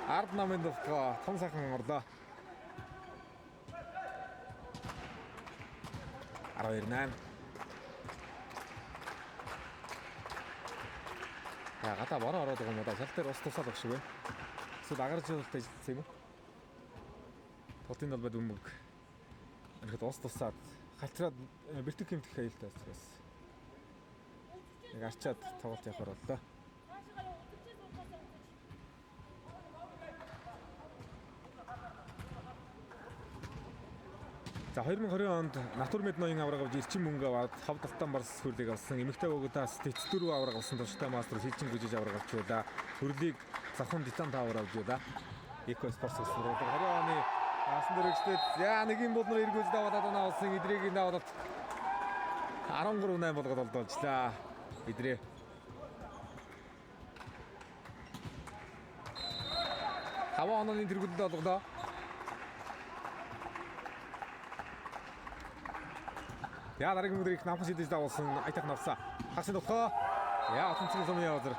Speaker 1: Ард намын дутгаа том сайхан орлоо. 12-8. Гадаа бороо ороод байгаа юм да. Шал дээр ус тусаад баг шиг байна. Эсвэл агарч явуултаа ажилласан юм уу? Тотын бол бод өмг. Ингээд ус тусаад халтраад бэлтгэх юм дэх аюултай бас. Нэг арчаад тоглолт явахаар боллоо. За 2020 онд натур мэд ноён авраг авч эрчим мөнгө аваад хавд Алтан Борс хөрлийг авсан. Эмэгтэй багуудаас Тэц4 авраг авсан турштай мастер хилчин гүжиж авраг авч байлаа. Хөрлийг Завхан Титан тавар авч байлаа. Эко спортс гэсэн рүү 20 оны насан туршид яа нэг юм бол нар эргүүлж даваад одоо авсан Идрэгийн даваад 13-8 болгоод олдуулжлаа. Идрээ. Хаваа онооны тэргүүлэлд олголоо. Яа дараагийн өдрийг намхан шидэж давуулсан айтах навсаа. Хагсын тухай. Яа отонцгийн сумын яваар.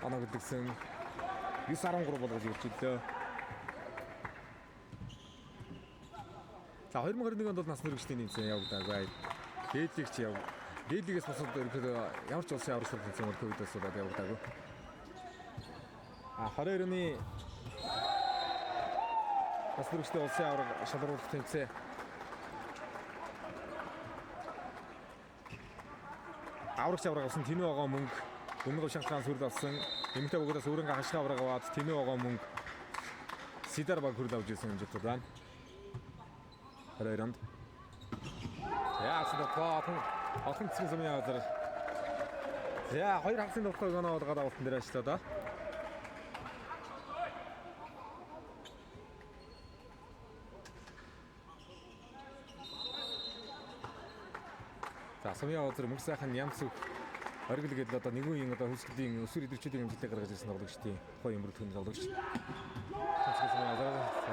Speaker 1: Оноо гэдгсэн 9-13 болгож ирж ирлээ. За 2021 онд бол насны хүрээний тэмцээн явагдаагүй. Дээдлэгч яв. Дээдлэгээс босоод ерөөхдөө ямар ч улсын аврагч тэмцээн бол ковидос болоод явагдаагүй. 22 оны насны хүрээний улсын авраг шалруулах тэмцээн аврагч авраг авсан Тинүү огоо мөнгө Өмнөг Шанхаан сүрд авсан эмэгтэй багуудаас өөрөнгө хашиг авраг аваад Тинүү огоо мөнгө Сидар баг хүрд авч ирсэн хэмжээтэй байна. 22 онд. Яа сэтгүүл олон цэцгийн сумын яваар. Яа хоёр хагсын тухайг оноо олгоод авалтан дээр ажиллаа да. За сумын яваар мөнгө сайхан ямсүх оргил гэдэл одоо нэг үеийн одоо хөлсгөлийн өсвөр идэвхжүүдийн хэмжээтэй гаргаж ирсэн тоглогчдын хой юмруу төгнө тоглогч.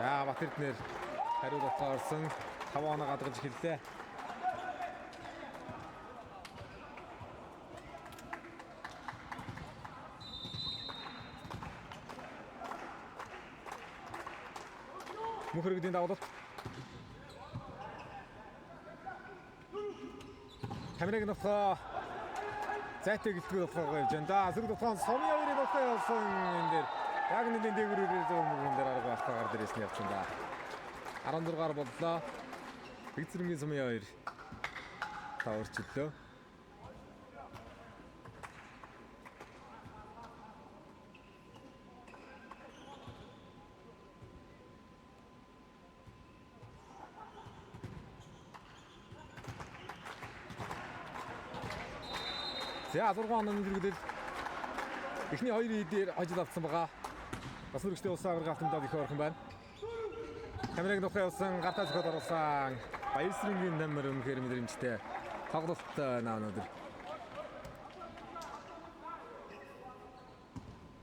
Speaker 1: Яа Батэрднэр хариулт орсон 5 оноо гадгаж эхэллээ. Мөхөргөдийн давуулт. Камерыг нөхөө зайтай гэлтгүй болохоо явж байна. Да зэрэг тухайн сумын хоёрын тухай болсон энэ дээр яг нэг дээгүүрээр зүүн дээр арга ахгаар дээрээс нь явчихсан да. 16-аар боллоо. Бэгцэрэнгийн сумын хоёр таварчлоо. За 6 онооны зэрэгдэл эхний 2 идээр ажил авсан байгаа. Бас үргэлжлээ улсын авраг автомдад их орхон байна. Камерыг нухай явсан гартаа зөхөд оруулсан Баярсрынгийн намар өмхээр мэдрэмжтэй тоглолт наанууд.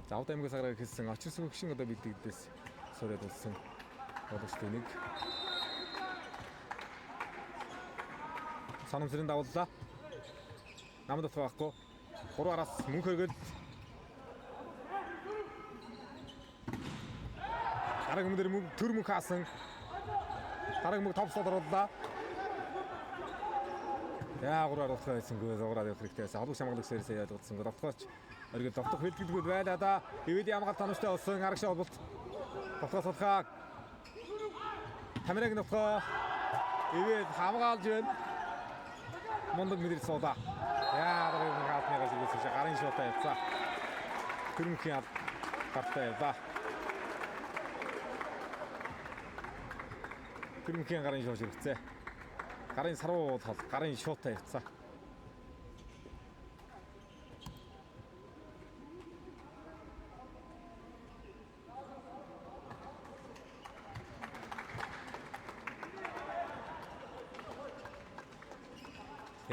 Speaker 1: Завд аймгаас гараад хэлсэн очирс хөгшин одоо бэлдэгдээс сураад болсон боловч нэг Санамсрын давууллаа. Намд утга байхгүй. 3 араас мөнх хөргөл. Дараг мөндөр төр мөнх хаасан. Дараг мөнх товслоод орууллаа. Яа 3 арга байсангүй 3 арга хэрэгтэй байсан. Холбог шамгалагч сэрсээ ялгуулсан. Довтгооч өргөл довтох бэлтгэлгүй байлаа да. Ивэд ямгаал танамжтай болсон арга шалбалт. Довтгоо сулхаа. Камерыг довтгоо. Ивэд хамгаалж байна. Мондог мэдэрч суудаа. Яа дараагийн хаалтныгаас ирсэн гарын шуутай явцаа. Төрмхийн гартай яваа. Төрмхийн гарын шууж ирсэн. Гарын саруу тал гарын шуутай явцаа.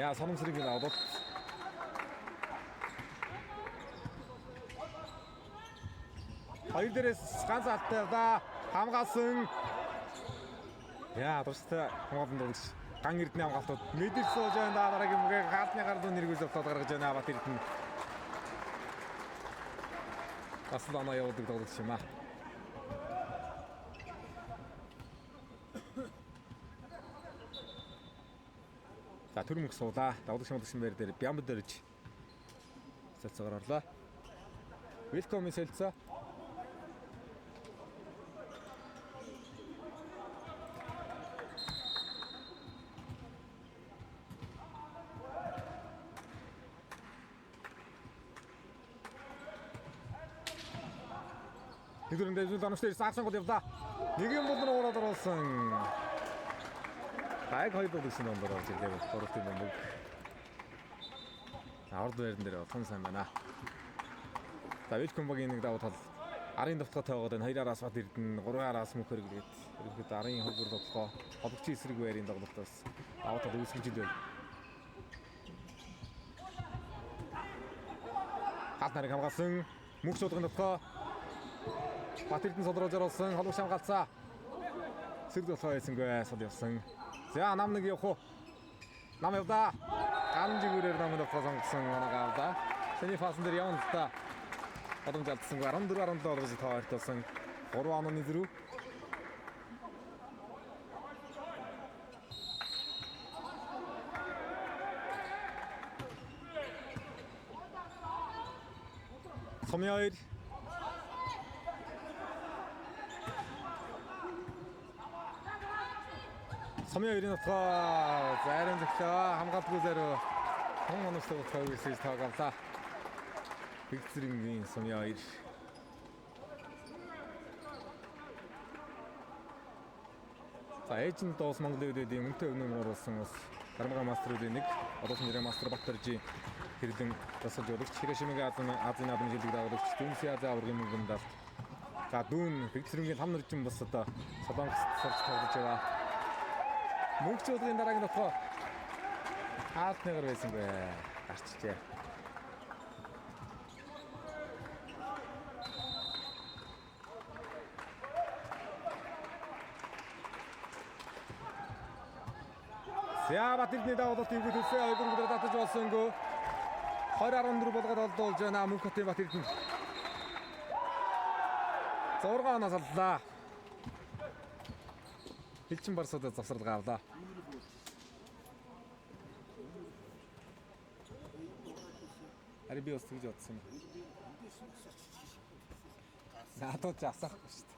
Speaker 1: Яа санамсрын аваад хоёр дээрээс ганц алдтаа да хамгаалсан. Яа тустай хамгаалсан дуугч ган эрдний хамгаалтууд мэдэрч сууж байна да дараагийн мөгийг хаалтны гардуу нэргүүл аваад гаргаж байна Бат Эрдэнэ. Асал оноо явуулдаг дуугч юм аа. За төрмөх суулаа. Давдаг шамдагсан байр дээр бямб дөрж цацгаар орлоо. Welcome сэлцээ. Нэгдүрэндээ зүйл анхтай саагсан гол явлаа. Нэгэн бол нь ураад оруулсан. Гайг хоёр дуугсан дондор орж ирлээ. Гуравтын бөмбөг. Ард байран дээр том сайн байна. За Welcome-гийн нэг давуу тал арын давтгаа тавиад энэ 2 араас Бат Эрдэнэ 3 араас мөнх хөргөлгээд ерөнхийдөө арын хөвгөр давтгаа холбогчийн эсрэг байрын тоглолтоос давуу тал үүсгэж идэв. Хат нарыг хамгаалсан мөнх суулгын давтгаа Бат Эрдэнэ содороо зориулсан холбогч хамгаалцаа. Сэрд болохоо байсангүй сод явсан. За нам нэг явах уу? Нам явда. Ган жигүүрээр нам давтгаа сонгосон манайгаа авда. Сэний фасан дээр явна л та. Одон жалтсан 14 17 гэж таарсан 3 онооны зэрэг Сомёр Сомёрын утгаа зарим зөвхөн хамгаалалтгүй зарим том оногтой утгаа үсэж таагалаа. Бигцэрийн Сомёр за эйжент доос Монголын үеийн мөнхтэй өвнөөр оруулсан бас дармага мастеруудын нэг одоосын нэрээ мастер Батөржи хэрлэн тасалж өгч Хирошимагийн Азийн наадмын жилиг дагуулж Дүнсийн Азийн аваргын мөнгөнд за дүүн Бигцэрийн 5 наржин бас одоо Солонгост сурч тоглож байгаа. Мөнхчүүдийн дараагийн дотоо хаалтныгар байсангүй гарчжээ. За Бат Эрдэнэ давуулалт ивгүй төлсөө ойгонгоор татаж болсонгүй 20-14 болгоод олдуулж байна мөнх хотын Бат Эрдэнэ. 6 оноос аллаа. Хилчин барсуудад завсрал гавлаа. Ари би бас тэгж бодсон юм. Наадууд асаахгүй шүү дээ.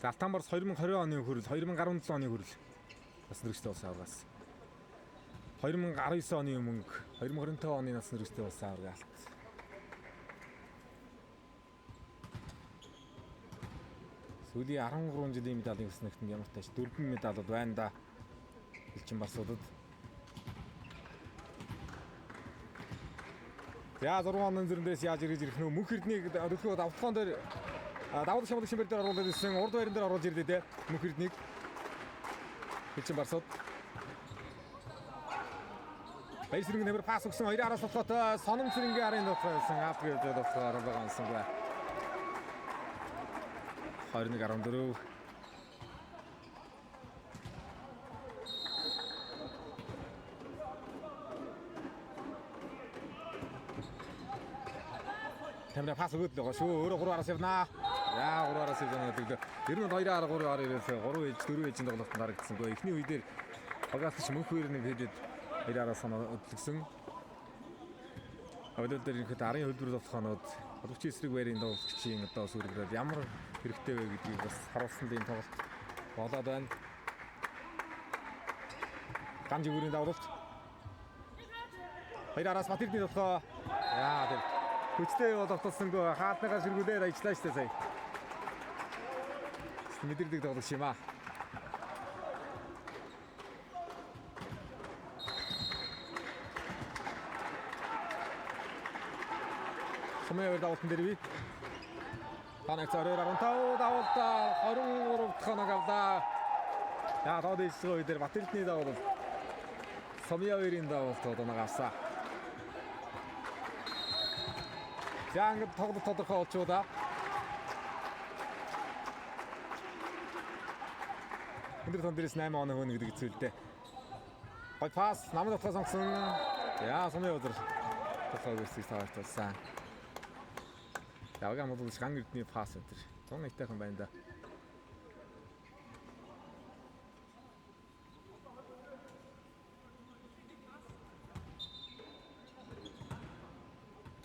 Speaker 1: Алтан Барс 2020 оны хүрэл 2017 оны хүрэл нас нэрэгчтэй болсон аваргаас 2019 оны мөнгө 2025 оны нас нэрэгчтэй болсон аваргаалт сүүлийн 13 жилийн медалийн өснөгтөнд ямар тааш 4 медалууд байна да. Хилчин Барсуудад За 6 онон зөрөндөөс яаж ирж ирэх нөө мөнх эрднийг төлхөө давталгаан дээр давуу шамлаг шимбэр дээр оруулаад ирсэн урд байран дээр оруулж ирлээ дээ. Мөнх эрднийг хэлчин барсууд. Баяр сэрэнгийн нэмэр пас өгсөн 2-араас тоглоод сонон сэрэнгийн арын тоглосон апгрейд тоглохоор байгаа юмсан бай. 21-14. Тамира пас өгөөд л байгаа шүү. Өөрөө 3-араас явнаа. Яа 3-араас явна гэдэг. Ер нь 2-аар 3-аар ирээсээ 3 ээж 4 ээжийн тоглолтод харагдсангүй. Эхний үе дээр багаалч мөнх хоёрыг хэлээд 2-аараас санаа өдлөгсөн. Ойлол дээр ихэд арын хөлбөр тоглохонод Оловч эсрэг байрын тоглогчийн одоо сүргэрэл ямар хэрэгтэй вэ гэдгийг бас харуулсан дэм тоглолт болоод байна. Ганжи бүрийн давлалт. 2-аараас Батэрдний тоглоо. Яа тэр хүчтэй тоглолтсонгүй хаалтныгаа сэргүүлээд ажиллаа штэ сая. Мэдэрдэг тоглогч юм аа. Сумын давалтан дээр би. Танайц 2-15 давалтаа 23 дахь хоног авлаа. Яа тоод ижлгүй дээр Батэрдний давалт. Сумын 2-ын давалт одоо нагавсаа. За ингээд тоглолт тодорхой болчихоо да. Өндөр тон дээрээс 8 оноо хөнө гэдэг зүйлтэй. Гол пас намд утгаа сонгосон. Яа сумын өдөр. Тухайн үсгийг таваачсан. Яваа модул шган эрдний пас өнтер. Тун айтайхан байна да.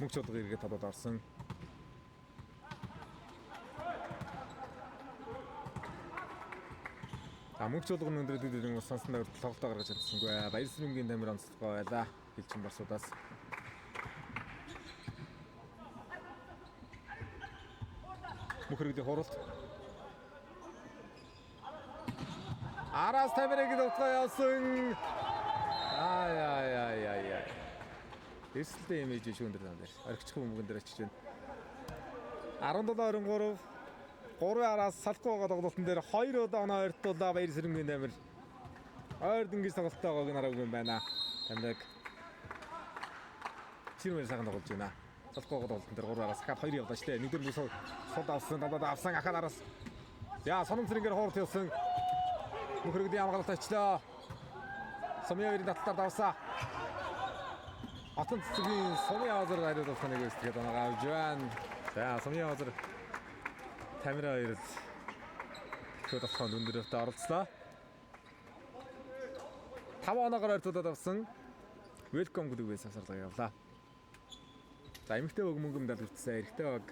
Speaker 1: Мөнх чуулга иргэд тодод орсон. Мөнх чуулганы өндрөдөд сонсон дээр тоглолтоо гаргаж чадсангүй. Баяр сэрэнгийн тамир онцлогоо байлаа. Хэлчин барсуудаас. Мөнх хэрэгний хуралт. Араас тамирыг тоглоо явсан. Яа. Эсэлтэй имиж шүүндэр тань дээр. Орхичих өмгөн дээр очиж байна. 17-23 3-аараас салахгүй байгаа тоглолтын дээр 2 удаа оноо ойртуулаа Баяр сэрэнгийн тамир. Ойрд ингэж тоглолтойгоог нь хараагүй юм байна. Тамиг чимээр сайхан тоглож байна. Салахгүй байгаа тоглолтын дээр 3-аараас хахад 2 явлаа штэ. Нэг дөр сууд авсан, дадад авсан ахад араас. Яа сонон сэрэнгээр хоорт явсан. Мөнх хэрэгний амгалт очлоо. Сумын 2-ын татлаар давсаа. Атан цэцгийн сумын азар хариуд болох нэг үстэйг оноо авж байна. За сумын азар Тамира 2-д төлөвлөсөн өндөртөө оролцлоо. 5 оноогоор ойртуулаад авсан. Welcome гэдэг үгээс асарлага явлаа. За эмэгтэй өг мөнгөм дал үрдсэн. Эрэгтэй өг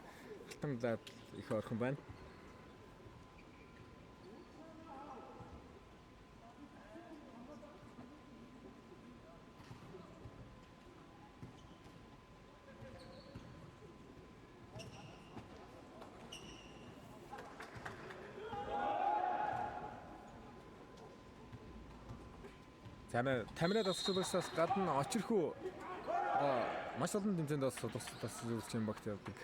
Speaker 1: алтан их ойрхон байна. Тамира тасчлуулсаас гадна очирхүү маш олон тэмцээнд бас тасчлуулж юм багт явдаг.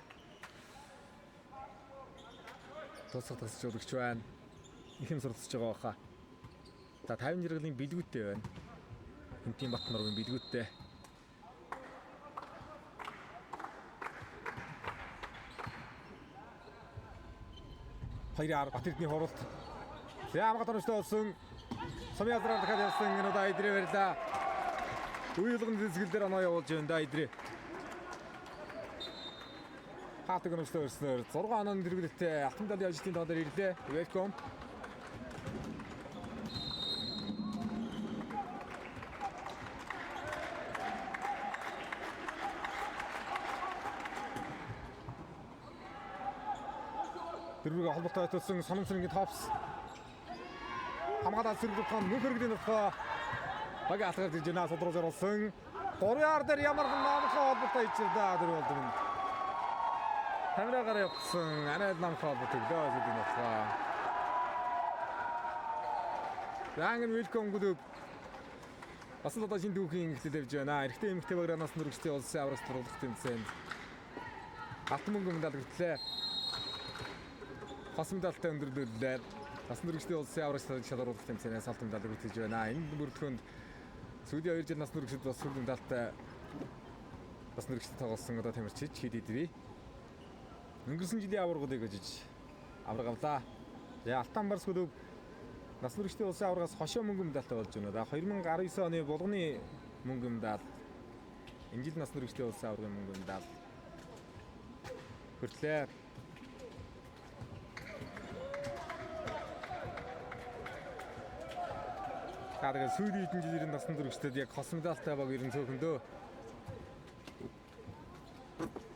Speaker 1: Тасчлуулагч байна. Их юм суралцж байгаа баха. За 50 жиргэлийн бэлгүүттэй байна. Хинтийн Батнорын бэлгүүттэй. Хоёраар Батэрдний хуралт. За амгалт оромжтой болсон. Сумын азраар дахиад явсан энэ удаа Айдрэ барьлаа. Уйлгын зэсгэл дээр оноо явуулж байна да Айдрэ. Хатаг өнөстэй өрснөөр 6 онооны дэргэлттэй алтан медалийн ажилтны тоо дээр ирлээ. Welcome. Дэрвэг холбоотой төлсөн сонон сэрэнгийн топс. Хамгаалал сэргэлтэн мөнх хэрэгний нөхөө багийн алхаж ирж байна. Судрууж оруулсан. 3-аар дээр ямар намхаа холбоотой ичирдээ тэр болдог юм. Тамираагаар явсан. Анаад намхаа холбоотой дэвсэдийн нөхөө. Янгын Welcome гэдэг Бас л одоо шинэ дүүхийн ихтэй тавьж байна. Эрэгтэй эмэгтэй баграа нас нүрэгчтэй улсын аврагч туруулах тэмцээнд алтан мөнгө медаль хүртлээ. Хос медальтай өндөрлөлөө. Нас нүрэгчтэй улсын аврагч шалгаруулах тэмцээнээс алтан медаль хүртэж байна. Энэ бүрэлдэхүүнд сүүлийн 2 жил нас нүрэгчд бас сүүлийн медальтай бас нүрэгчтэй тоглосон одоо тамирчид хэд идэвэ. Өнгөрсөн жилийн аваргуудыг ажиж авраг авлаа. Тэгээ Алтан Барс клуб нас нүрэгчтэй улсын аваргаас хошоо мөнгө медальтай болж байна. 2019 оны булганы мөнгө медаль. Энэ жил нас нүрэгчтэй улсын аваргын мөнгө медаль хүртлээ. Тэгээд сүүлийн хэдэн жилийн нас нүрэгчдэд яг хос медальтай баг ерөн цөөхөндөө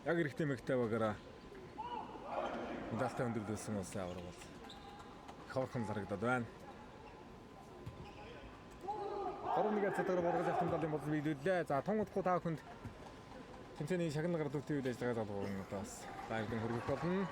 Speaker 1: яг эрэгтэй мэгтэй багаараа медальтай өндөрлүүлсэн улсын аварга бол хаврхан зарагдаад байна. 11 цагаар боргож авсан талын бол биелүүлээ. За тун удахгүй та бүхэнд тэмцээний шагналгаар төвтэй үйл ажиллагаа залгуурнаас баярын хүргэх болно.